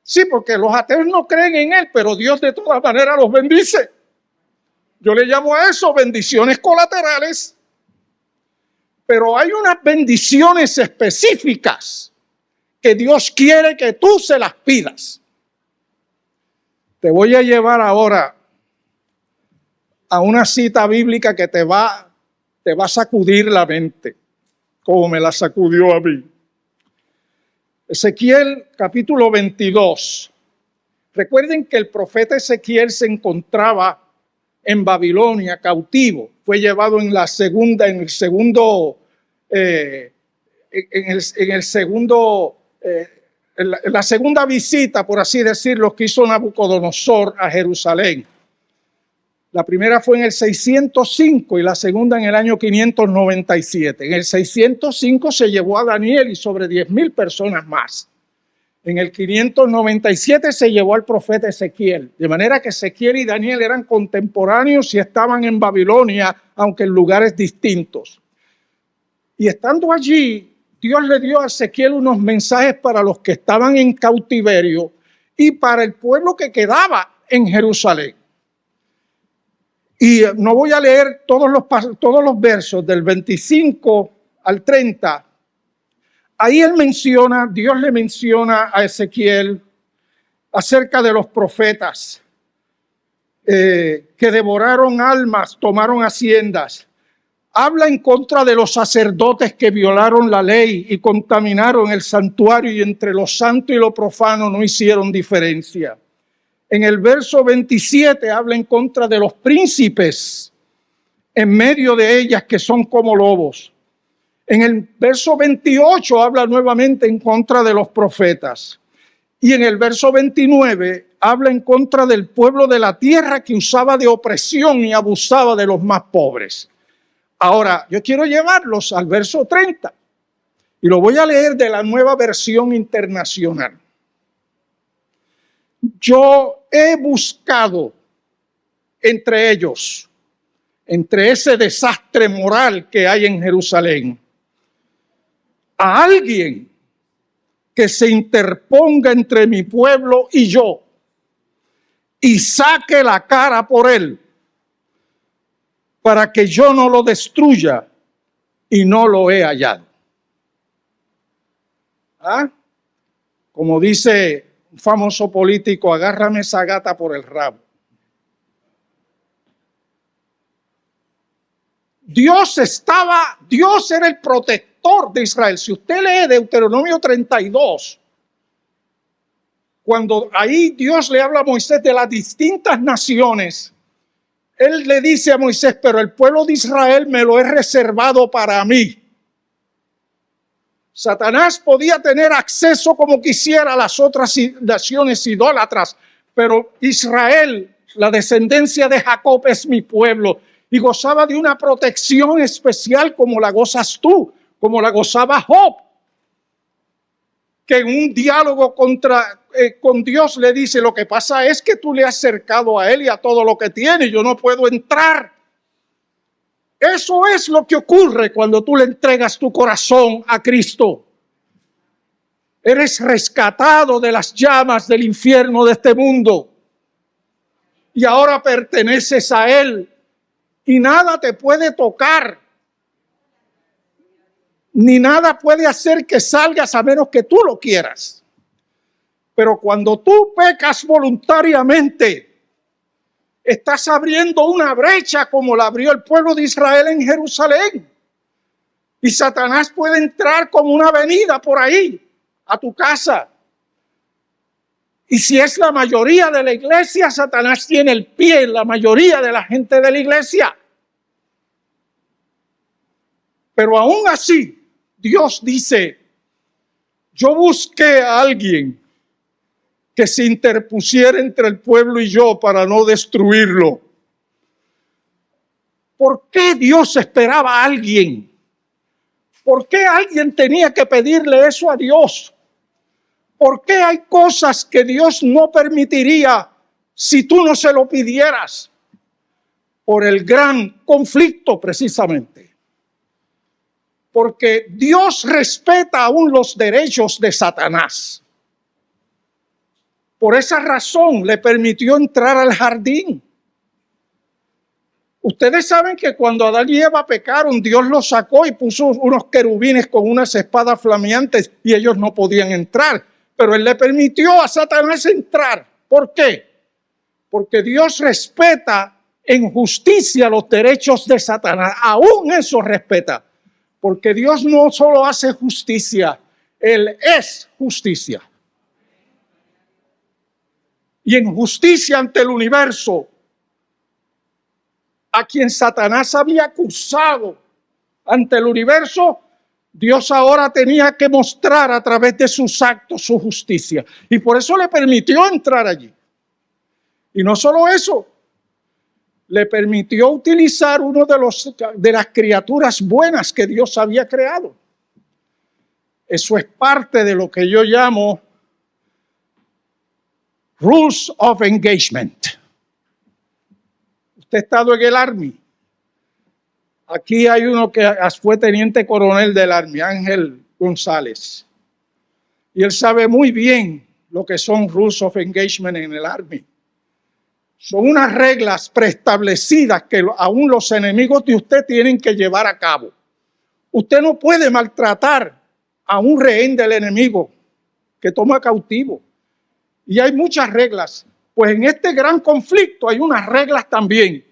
Sí, porque los ateos no creen en Él, pero Dios de todas maneras los bendice. Yo le llamo a eso bendiciones colaterales. Pero hay unas bendiciones específicas que Dios quiere que tú se las pidas. Te voy a llevar ahora a una cita bíblica que te va a sacudir la mente, como me la sacudió a mí. Ezequiel capítulo 22. Recuerden que el profeta Ezequiel se encontraba en Babilonia cautivo. Fue llevado en la segunda visita, por así decirlo, que hizo Nabucodonosor a Jerusalén. La primera fue en el 605 y la segunda en el año 597. En el 605 se llevó a Daniel y sobre 10,000 personas más. En el 597 se llevó al profeta Ezequiel. De manera que Ezequiel y Daniel eran contemporáneos y estaban en Babilonia, aunque en lugares distintos. Y estando allí, Dios le dio a Ezequiel unos mensajes para los que estaban en cautiverio y para el pueblo que quedaba en Jerusalén. Y no voy a leer todos los versos del 25 al 30. Ahí Dios le menciona a Ezequiel acerca de los profetas que devoraron almas, tomaron haciendas. Habla en contra de los sacerdotes que violaron la ley y contaminaron el santuario y entre lo santo y lo profano no hicieron diferencia. En el verso 27 habla en contra de los príncipes en medio de ellas que son como lobos. En el verso 28 habla nuevamente en contra de los profetas. Y en el verso 29 habla en contra del pueblo de la tierra que usaba de opresión y abusaba de los más pobres. Ahora, yo quiero llevarlos al verso 30 y lo voy a leer de la Nueva Versión Internacional. Yo he buscado entre ellos, entre ese desastre moral que hay en Jerusalén, a alguien que se interponga entre mi pueblo y yo y saque la cara por él para que yo no lo destruya y no lo he hallado. Como dice un famoso político, agárrame esa gata por el rabo. Dios era el protector de Israel. Si usted lee Deuteronomio 32, cuando ahí Dios le habla a Moisés de las distintas naciones, Él le dice a Moisés, pero el pueblo de Israel me lo he reservado para mí. Satanás podía tener acceso como quisiera a las otras naciones idólatras, pero Israel, la descendencia de Jacob, es mi pueblo y gozaba de una protección especial como la gozas tú, como la gozaba Job, que en un diálogo con Dios le dice, lo que pasa es que tú le has cercado a él y a todo lo que tiene, yo no puedo entrar. Eso es lo que ocurre cuando tú le entregas tu corazón a Cristo. Eres rescatado de las llamas del infierno de este mundo y ahora perteneces a Él y nada te puede tocar, ni nada puede hacer que salgas a menos que tú lo quieras. Pero cuando tú pecas voluntariamente, estás abriendo una brecha como la abrió el pueblo de Israel en Jerusalén. Y Satanás puede entrar como una avenida por ahí, a tu casa. Y si es la mayoría de la iglesia, Satanás tiene el pie en la mayoría de la gente de la iglesia. Pero aún así, Dios dice, yo busqué a alguien que se interpusiera entre el pueblo y yo para no destruirlo. ¿Por qué Dios esperaba a alguien? ¿Por qué alguien tenía que pedirle eso a Dios? ¿Por qué hay cosas que Dios no permitiría si tú no se lo pidieras? Por el gran conflicto, precisamente. Porque Dios respeta aún los derechos de Satanás. Por esa razón le permitió entrar al jardín. Ustedes saben que cuando Adán y Eva pecaron, Dios los sacó y puso unos querubines con unas espadas flameantes y ellos no podían entrar. Pero Él le permitió a Satanás entrar. ¿Por qué? Porque Dios respeta en justicia los derechos de Satanás. Aún eso respeta. Porque Dios no solo hace justicia, Él es justicia. Y en justicia ante el universo, a quien Satanás había acusado ante el universo, Dios ahora tenía que mostrar a través de sus actos su justicia. Y por eso le permitió entrar allí. Y no solo eso, le permitió utilizar uno de las criaturas buenas que Dios había creado. Eso es parte de lo que yo llamo Rules of Engagement. Usted ha estado en el Army. Aquí hay uno que fue teniente coronel del Army, Ángel González. Y él sabe muy bien lo que son Rules of Engagement en el Army. Son unas reglas preestablecidas que aún los enemigos de usted tienen que llevar a cabo. Usted no puede maltratar a un rehén del enemigo que toma cautivo. Y hay muchas reglas. Pues en este gran conflicto hay unas reglas también.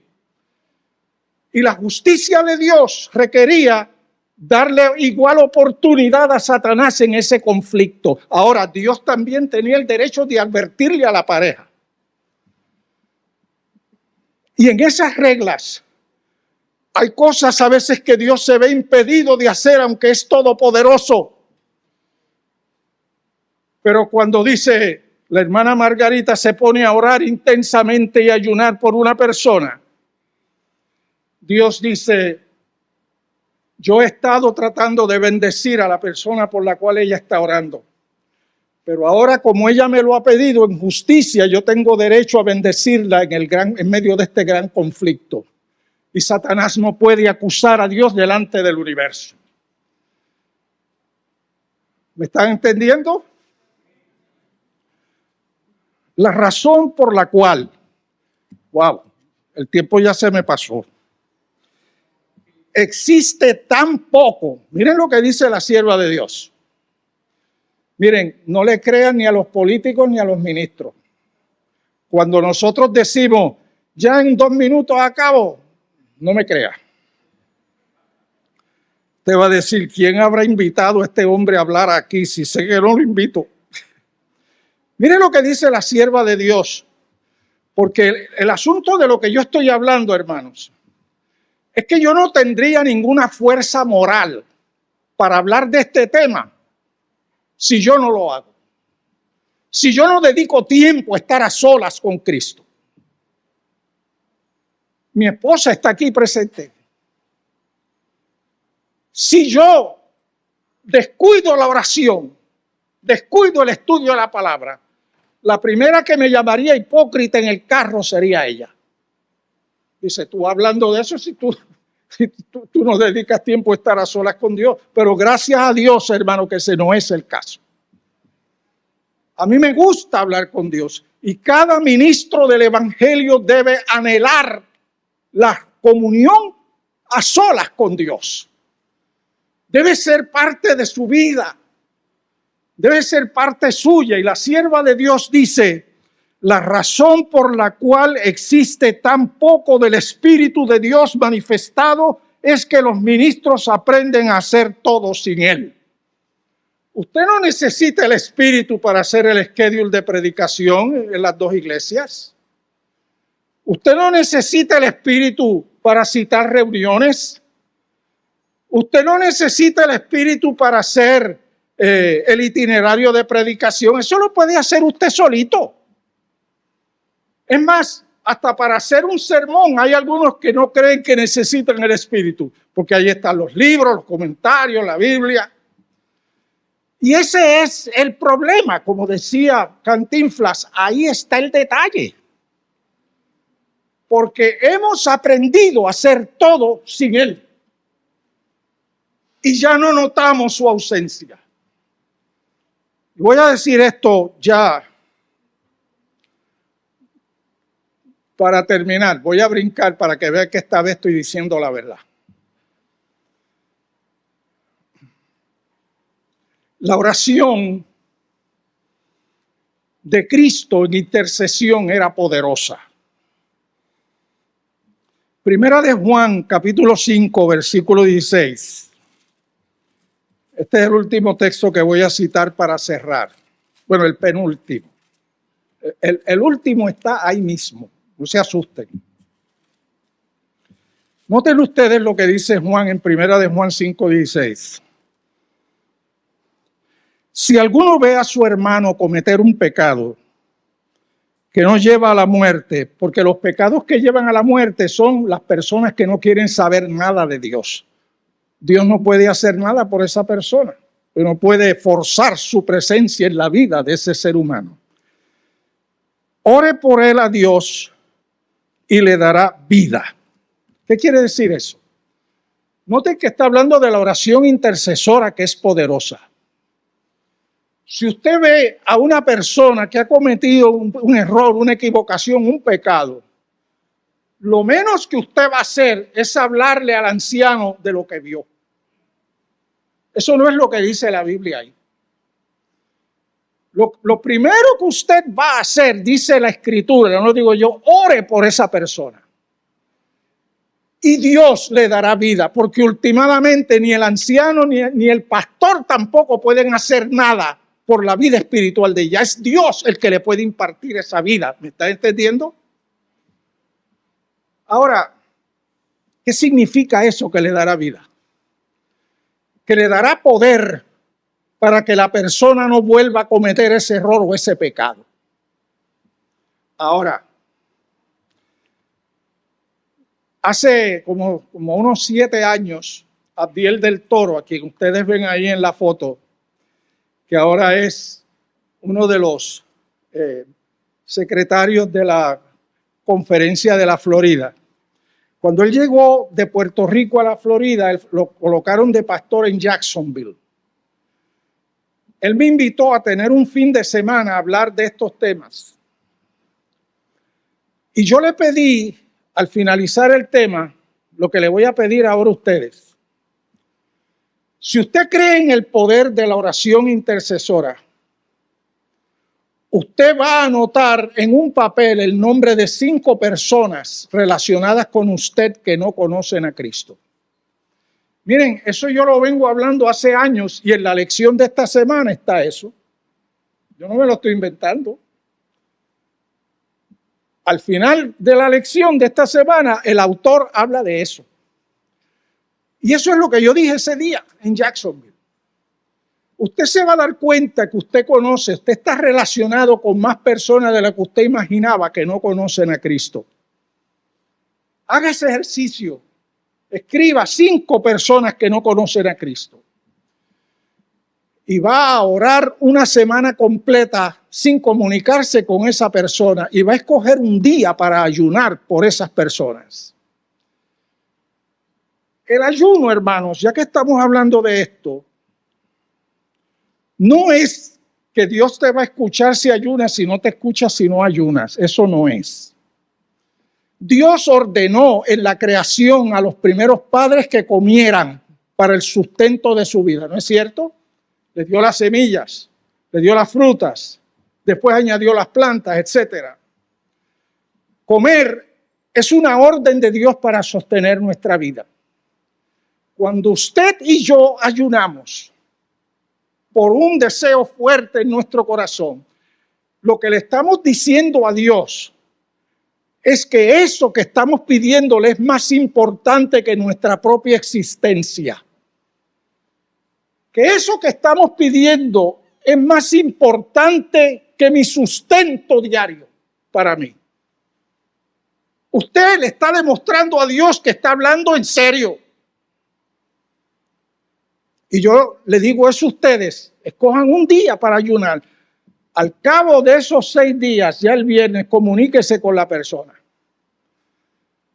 Y la justicia de Dios requería darle igual oportunidad a Satanás en ese conflicto. Ahora, Dios también tenía el derecho de advertirle a la pareja. Y en esas reglas hay cosas a veces que Dios se ve impedido de hacer, aunque es todopoderoso. Pero cuando dice, la hermana Margarita se pone a orar intensamente y a ayunar por una persona, Dios dice, yo he estado tratando de bendecir a la persona por la cual ella está orando. Pero ahora, como ella me lo ha pedido en justicia, yo tengo derecho a bendecirla en medio de este gran conflicto. Y Satanás no puede acusar a Dios delante del universo. ¿Me están entendiendo? La razón por la cual, el tiempo ya se me pasó. Existe tan poco. Miren lo que dice la sierva de Dios. Miren, no le crean ni a los políticos ni a los ministros. Cuando nosotros decimos, ya en 2 minutos acabo, no me crea. Te va a decir, ¿quién habrá invitado a este hombre a hablar aquí? Si sé que no lo invito. Miren lo que dice la sierva de Dios. Porque el asunto de lo que yo estoy hablando, hermanos, es que yo no tendría ninguna fuerza moral para hablar de este tema si yo no lo hago. Si yo no dedico tiempo a estar a solas con Cristo. Mi esposa está aquí presente. Si yo descuido la oración, descuido el estudio de la palabra, la primera que me llamaría hipócrita en el carro sería ella. Dice, tú hablando de eso, si tú no dedicas tiempo a estar a solas con Dios. Pero gracias a Dios, hermano, que ese no es el caso. A mí me gusta hablar con Dios. Y cada ministro del Evangelio debe anhelar la comunión a solas con Dios. Debe ser parte de su vida. Debe ser parte suya. Y la sierva de Dios dice, la razón por la cual existe tan poco del Espíritu de Dios manifestado es que los ministros aprenden a hacer todo sin Él. Usted no necesita el Espíritu para hacer el schedule de predicación en las dos iglesias. Usted no necesita el Espíritu para citar reuniones. Usted no necesita el Espíritu para hacer el itinerario de predicación. Eso lo puede hacer usted solito. Es más, hasta para hacer un sermón hay algunos que no creen que necesitan el Espíritu, porque ahí están los libros, los comentarios, la Biblia. Y ese es el problema, como decía Cantinflas, ahí está el detalle. Porque hemos aprendido a hacer todo sin Él. Y ya no notamos su ausencia. Voy a decir esto ya para terminar. Voy a brincar para que vean que esta vez estoy diciendo la verdad. La oración de Cristo en intercesión era poderosa. Primera de Juan, capítulo 5, versículo 16. Este es el último texto que voy a citar para cerrar. Bueno, el penúltimo. El último está ahí mismo. No se asusten. Noten ustedes lo que dice Juan en Primera de Juan 5, 16. Si alguno ve a su hermano cometer un pecado que no lleva a la muerte, porque los pecados que llevan a la muerte son las personas que no quieren saber nada de Dios. Dios no puede hacer nada por esa persona, no puede forzar su presencia en la vida de ese ser humano. Ore por él a Dios y le dará vida. ¿Qué quiere decir eso? Noten que está hablando de la oración intercesora que es poderosa. Si usted ve a una persona que ha cometido un error, una equivocación, un pecado, lo menos que usted va a hacer es hablarle al anciano de lo que vio. Eso no es lo que dice la Biblia ahí. Lo primero que usted va a hacer, dice la Escritura, no lo digo yo, ore por esa persona. Y Dios le dará vida, porque últimamente ni el anciano ni el pastor tampoco pueden hacer nada por la vida espiritual de ella. Es Dios el que le puede impartir esa vida. ¿Me está entendiendo? Ahora, ¿qué significa eso que le dará vida? Que le dará poder para que la persona no vuelva a cometer ese error o ese pecado. Ahora, hace como unos 7 años, Abdiel del Toro, a quien ustedes ven ahí en la foto, que ahora es uno de los secretarios de la Conferencia de la Florida. Cuando él llegó de Puerto Rico a la Florida, lo colocaron de pastor en Jacksonville. Él me invitó a tener un fin de semana a hablar de estos temas. Y yo le pedí, al finalizar el tema, lo que le voy a pedir ahora a ustedes. Si usted cree en el poder de la oración intercesora, usted va a anotar en un papel el nombre de 5 personas relacionadas con usted que no conocen a Cristo. Miren, eso yo lo vengo hablando hace años y en la lección de esta semana está eso. Yo no me lo estoy inventando. Al final de la lección de esta semana, el autor habla de eso. Y eso es lo que yo dije ese día en Jacksonville. Usted se va a dar cuenta que usted conoce, usted está relacionado con más personas de las que usted imaginaba que no conocen a Cristo. Haga ese ejercicio. Escriba 5 personas que no conocen a Cristo. Y va a orar una semana completa sin comunicarse con esa persona y va a escoger un día para ayunar por esas personas. El ayuno, hermanos, ya que estamos hablando de esto, no es que Dios te va a escuchar si ayunas, si no te escucha si no ayunas. Eso no es. Dios ordenó en la creación a los primeros padres que comieran para el sustento de su vida, ¿no es cierto? Les dio las semillas, les dio las frutas, después añadió las plantas, etc. Comer es una orden de Dios para sostener nuestra vida. Cuando usted y yo ayunamos, por un deseo fuerte en nuestro corazón, lo que le estamos diciendo a Dios es que eso que estamos pidiéndole es más importante que nuestra propia existencia. Que eso que estamos pidiendo es más importante que mi sustento diario para mí. Usted le está demostrando a Dios que está hablando en serio. Y yo le digo eso a ustedes, escojan un día para ayunar. Al cabo de esos 6 días, ya el viernes, comuníquese con la persona.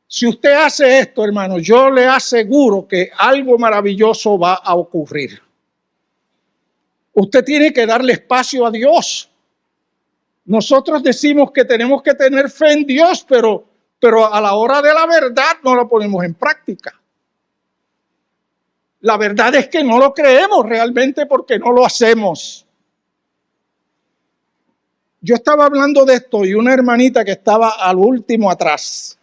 Si usted hace esto, hermano, yo le aseguro que algo maravilloso va a ocurrir. Usted tiene que darle espacio a Dios. Nosotros decimos que tenemos que tener fe en Dios, pero a la hora de la verdad no lo ponemos en práctica. La verdad es que no lo creemos realmente porque no lo hacemos. Yo estaba hablando de esto y una hermanita que estaba al último atrás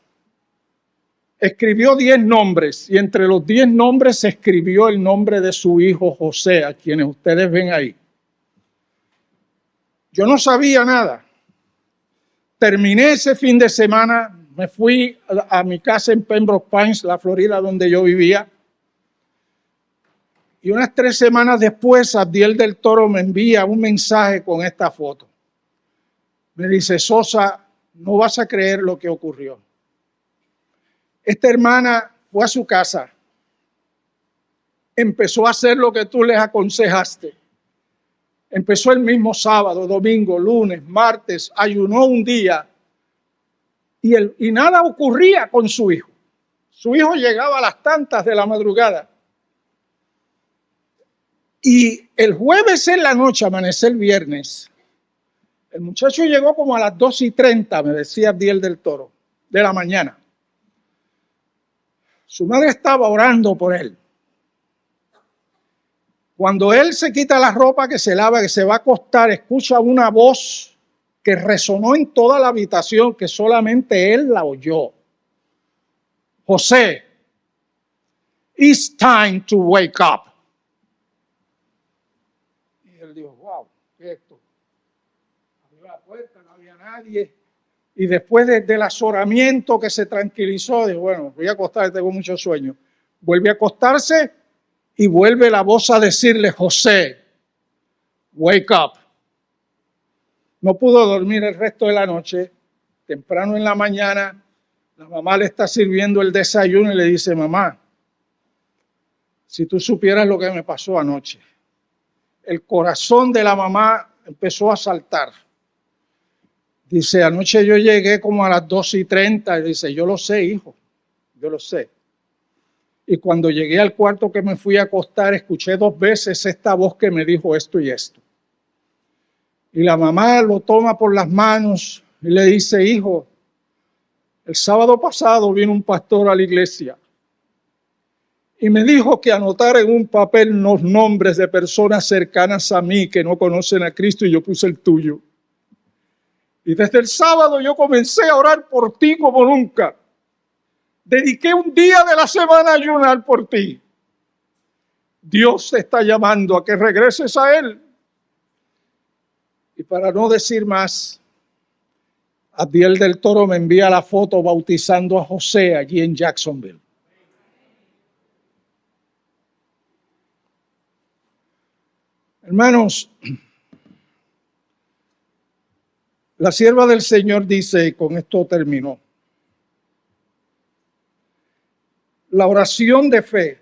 escribió 10 nombres y entre los 10 nombres se escribió el nombre de su hijo José, a quienes ustedes ven ahí. Yo no sabía nada. Terminé ese fin de semana, me fui a mi casa en Pembroke Pines, la Florida, donde yo vivía. Y unas 3 semanas después, Abdiel del Toro me envía un mensaje con esta foto. Me dice, Sosa, no vas a creer lo que ocurrió. Esta hermana fue a su casa, empezó a hacer lo que tú les aconsejaste. Empezó el mismo sábado, domingo, lunes, martes, ayunó un día y nada ocurría con su hijo. Su hijo llegaba a las tantas de la madrugada. Y el jueves en la noche, amanecer el viernes, el muchacho llegó como a las 2:30, me decía Abdiel del Toro, de la mañana. Su madre estaba orando por él. Cuando él se quita la ropa, que se lava, que se va a acostar, escucha una voz que resonó en toda la habitación, que solamente él la oyó. José, it's time to wake up. Y él dijo, wow, ¿qué es esto? Abrió la puerta, no había nadie. Y después del azoramiento que se tranquilizó, dijo, bueno, voy a acostar, tengo mucho sueño. Vuelve a acostarse y vuelve la voz a decirle, José, wake up. No pudo dormir el resto de la noche. Temprano en la mañana, la mamá le está sirviendo el desayuno y le dice, mamá, si tú supieras lo que me pasó anoche. El corazón de la mamá empezó a saltar. Dice, anoche yo llegué como a las 2:30 y dice, yo lo sé, hijo, yo lo sé. Y cuando llegué al cuarto que me fui a acostar, escuché 2 veces esta voz que me dijo esto y esto. Y la mamá lo toma por las manos y le dice, hijo, el sábado pasado vino un pastor a la iglesia y me dijo que anotara en un papel los nombres de personas cercanas a mí que no conocen a Cristo y yo puse el tuyo. Y desde el sábado yo comencé a orar por ti como nunca. Dediqué un día de la semana a ayunar por ti. Dios te está llamando a que regreses a Él. Y para no decir más, Abdiel del Toro me envía la foto bautizando a José allí en Jacksonville. Hermanos, la sierva del Señor dice, y con esto terminó, la oración de fe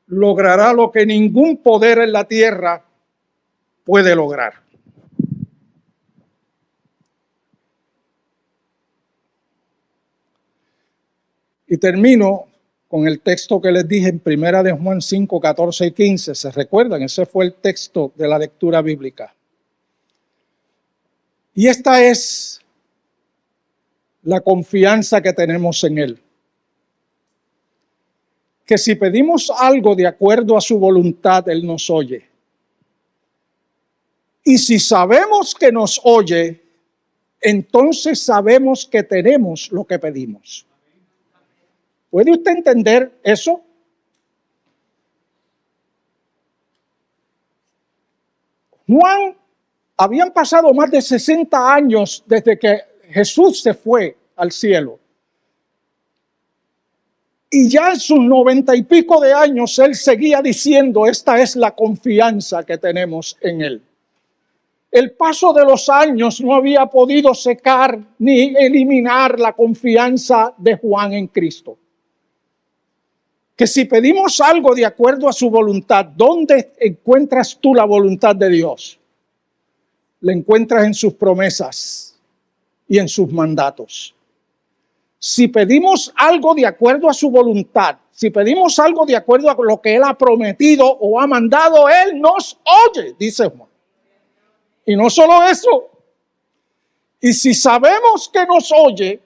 logrará lo que ningún poder en la tierra puede lograr. Y termino con el texto que les dije en 1 de Juan 5, 14 y 15. ¿Se recuerdan? Ese fue el texto de la lectura bíblica. Y esta es la confianza que tenemos en Él. Que si pedimos algo de acuerdo a su voluntad, Él nos oye. Y si sabemos que nos oye, entonces sabemos que tenemos lo que pedimos. ¿Puede usted entender eso? Juan, habían pasado más de 60 años desde que Jesús se fue al cielo. Y ya en sus 90 y pico de años, él seguía diciendo, esta es la confianza que tenemos en él. El paso de los años no había podido secar ni eliminar la confianza de Juan en Cristo. Que si pedimos algo de acuerdo a su voluntad, ¿dónde encuentras tú la voluntad de Dios? La encuentras en sus promesas y en sus mandatos. Si pedimos algo de acuerdo a su voluntad, si pedimos algo de acuerdo a lo que Él ha prometido o ha mandado, Él nos oye, dice Juan. Y no solo eso, y si sabemos que nos oye,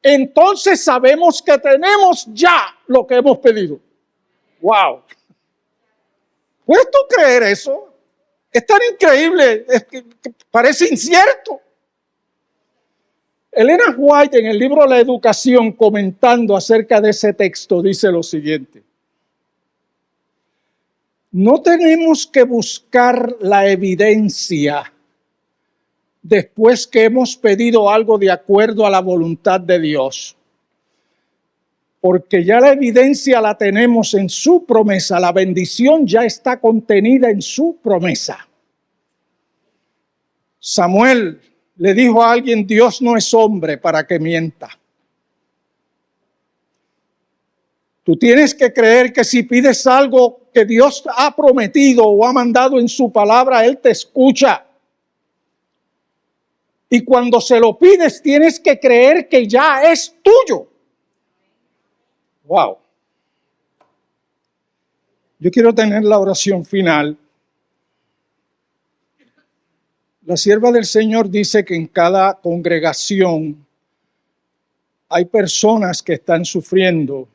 entonces sabemos que tenemos ya lo que hemos pedido. ¡Wow! ¿Puedes tú creer eso? Es tan increíble, es que parece incierto. Elena White, en el libro La Educación, comentando acerca de ese texto, dice lo siguiente: no tenemos que buscar la evidencia después que hemos pedido algo de acuerdo a la voluntad de Dios, porque ya la evidencia la tenemos en su promesa, la bendición ya está contenida en su promesa. Samuel le dijo a alguien, Dios no es hombre para que mienta. Tú tienes que creer que si pides algo que Dios ha prometido o ha mandado en su palabra, Él te escucha. Y cuando se lo pides, tienes que creer que ya es tuyo. Wow. Yo quiero tener la oración final. La sierva del Señor dice que en cada congregación hay personas que están sufriendo,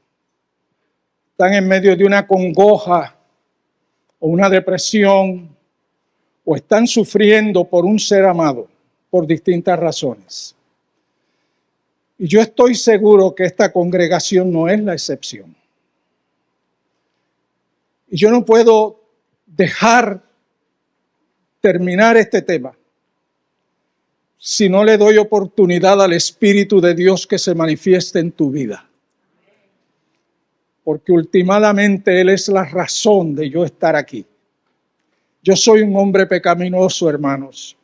están en medio de una congoja o una depresión, o están sufriendo por un ser amado, por distintas razones. Y yo estoy seguro que esta congregación no es la excepción. Y yo no puedo dejar terminar este tema si no le doy oportunidad al Espíritu de Dios que se manifieste en tu vida. Porque últimamente Él es la razón de yo estar aquí. Yo soy un hombre pecaminoso, hermanos.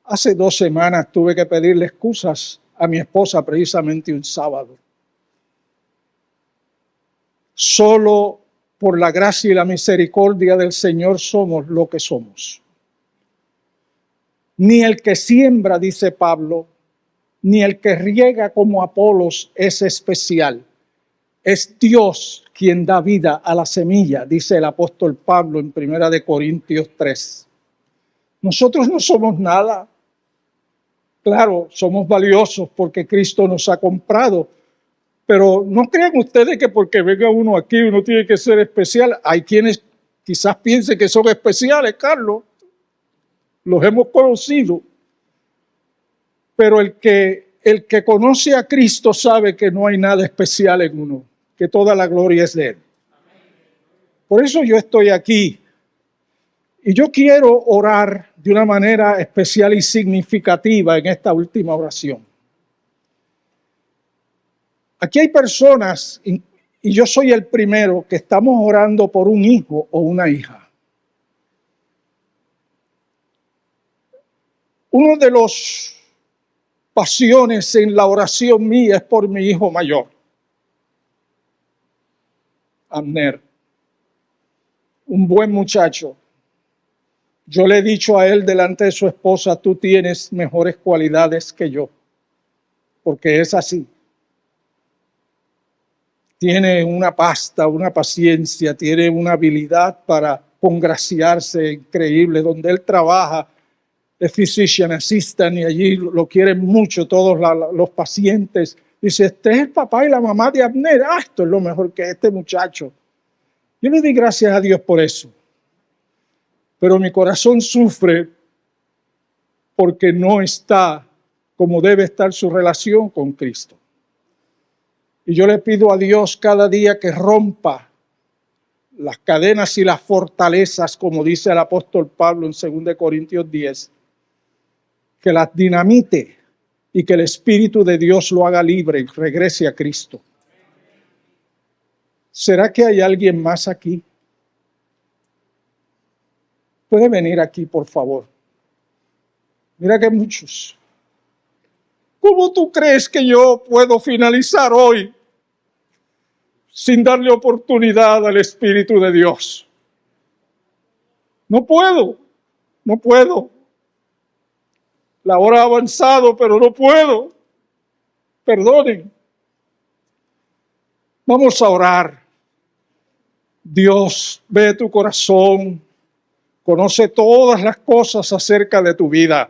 Hace 2 semanas tuve que pedirle excusas a mi esposa precisamente un sábado. Solo por la gracia y la misericordia del Señor somos lo que somos. Ni el que siembra, dice Pablo, ni el que riega como Apolos es especial. Es Dios quien da vida a la semilla, dice el apóstol Pablo en 1 Corintios 3. Nosotros no somos nada. Claro, somos valiosos porque Cristo nos ha comprado. Pero no crean ustedes que porque venga uno aquí uno tiene que ser especial. Hay quienes quizás piensen que son especiales, Carlos. Los hemos conocido. Pero el que conoce a Cristo sabe que no hay nada especial en uno, que toda la gloria es de Él. Por eso yo estoy aquí. Y yo quiero orar de una manera especial y significativa en esta última oración. Aquí hay personas, y yo soy el primero, que estamos orando por un hijo o una hija. Uno de los pasiones en la oración mía es por mi hijo mayor, Abner, un buen muchacho. Yo le he dicho a él delante de su esposa, tú tienes mejores cualidades que yo, porque es así. Tiene una pasta, una paciencia, tiene una habilidad para congraciarse increíble. Donde él trabaja, es physician assistant y allí lo quieren mucho todos los pacientes. Dice, este es el papá y la mamá de Abner. Esto es lo mejor que este muchacho. Yo le doy gracias a Dios por eso. Pero mi corazón sufre porque no está como debe estar su relación con Cristo. Y yo le pido a Dios cada día que rompa las cadenas y las fortalezas, como dice el apóstol Pablo en 2 Corintios 10, que las dinamite y que el Espíritu de Dios lo haga libre y regrese a Cristo. ¿Será que hay alguien más aquí? Puede venir aquí, por favor. Mira que muchos. ¿Cómo tú crees que yo puedo finalizar hoy sin darle oportunidad al Espíritu de Dios? No puedo. La hora ha avanzado, pero no puedo. Perdonen. Vamos a orar. Dios ve tu corazón, conoce todas las cosas acerca de tu vida.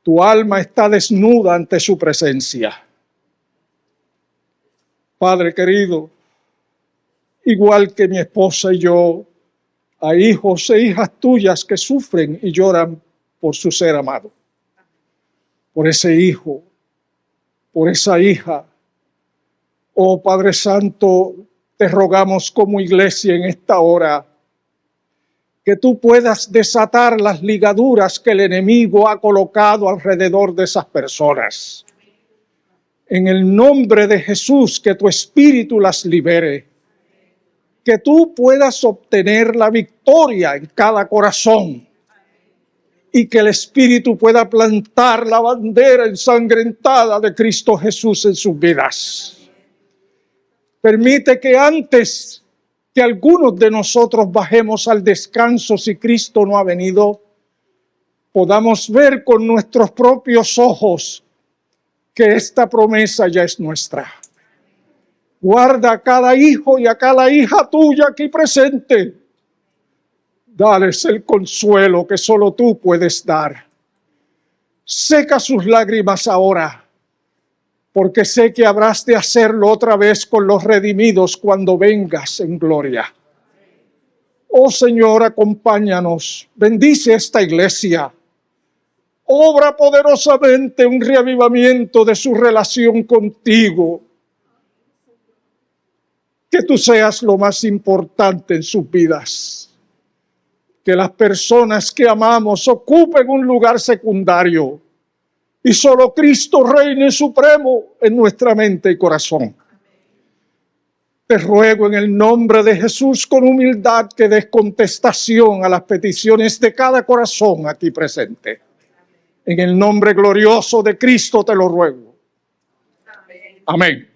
Tu alma está desnuda ante su presencia. Padre querido, igual que mi esposa y yo, hay hijos e hijas tuyas que sufren y lloran por su ser amado. Por ese hijo, por esa hija. Oh Padre Santo, te rogamos como iglesia en esta hora que tú puedas desatar las ligaduras que el enemigo ha colocado alrededor de esas personas. En el nombre de Jesús, que tu Espíritu las libere. Que tú puedas obtener la victoria en cada corazón. Y que el Espíritu pueda plantar la bandera ensangrentada de Cristo Jesús en sus vidas. Permite que antes que algunos de nosotros bajemos al descanso, si Cristo no ha venido, podamos ver con nuestros propios ojos que esta promesa ya es nuestra. Guarda a cada hijo y a cada hija tuya aquí presente. Dales el consuelo que solo tú puedes dar. Seca sus lágrimas ahora, porque sé que habrás de hacerlo otra vez con los redimidos cuando vengas en gloria. Oh Señor, acompáñanos, bendice esta iglesia. Obra poderosamente un reavivamiento de su relación contigo. Que tú seas lo más importante en sus vidas. Que las personas que amamos ocupen un lugar secundario. Y solo Cristo reine supremo en nuestra mente y corazón. Te ruego en el nombre de Jesús con humildad que des contestación a las peticiones de cada corazón aquí presente. En el nombre glorioso de Cristo te lo ruego. Amén.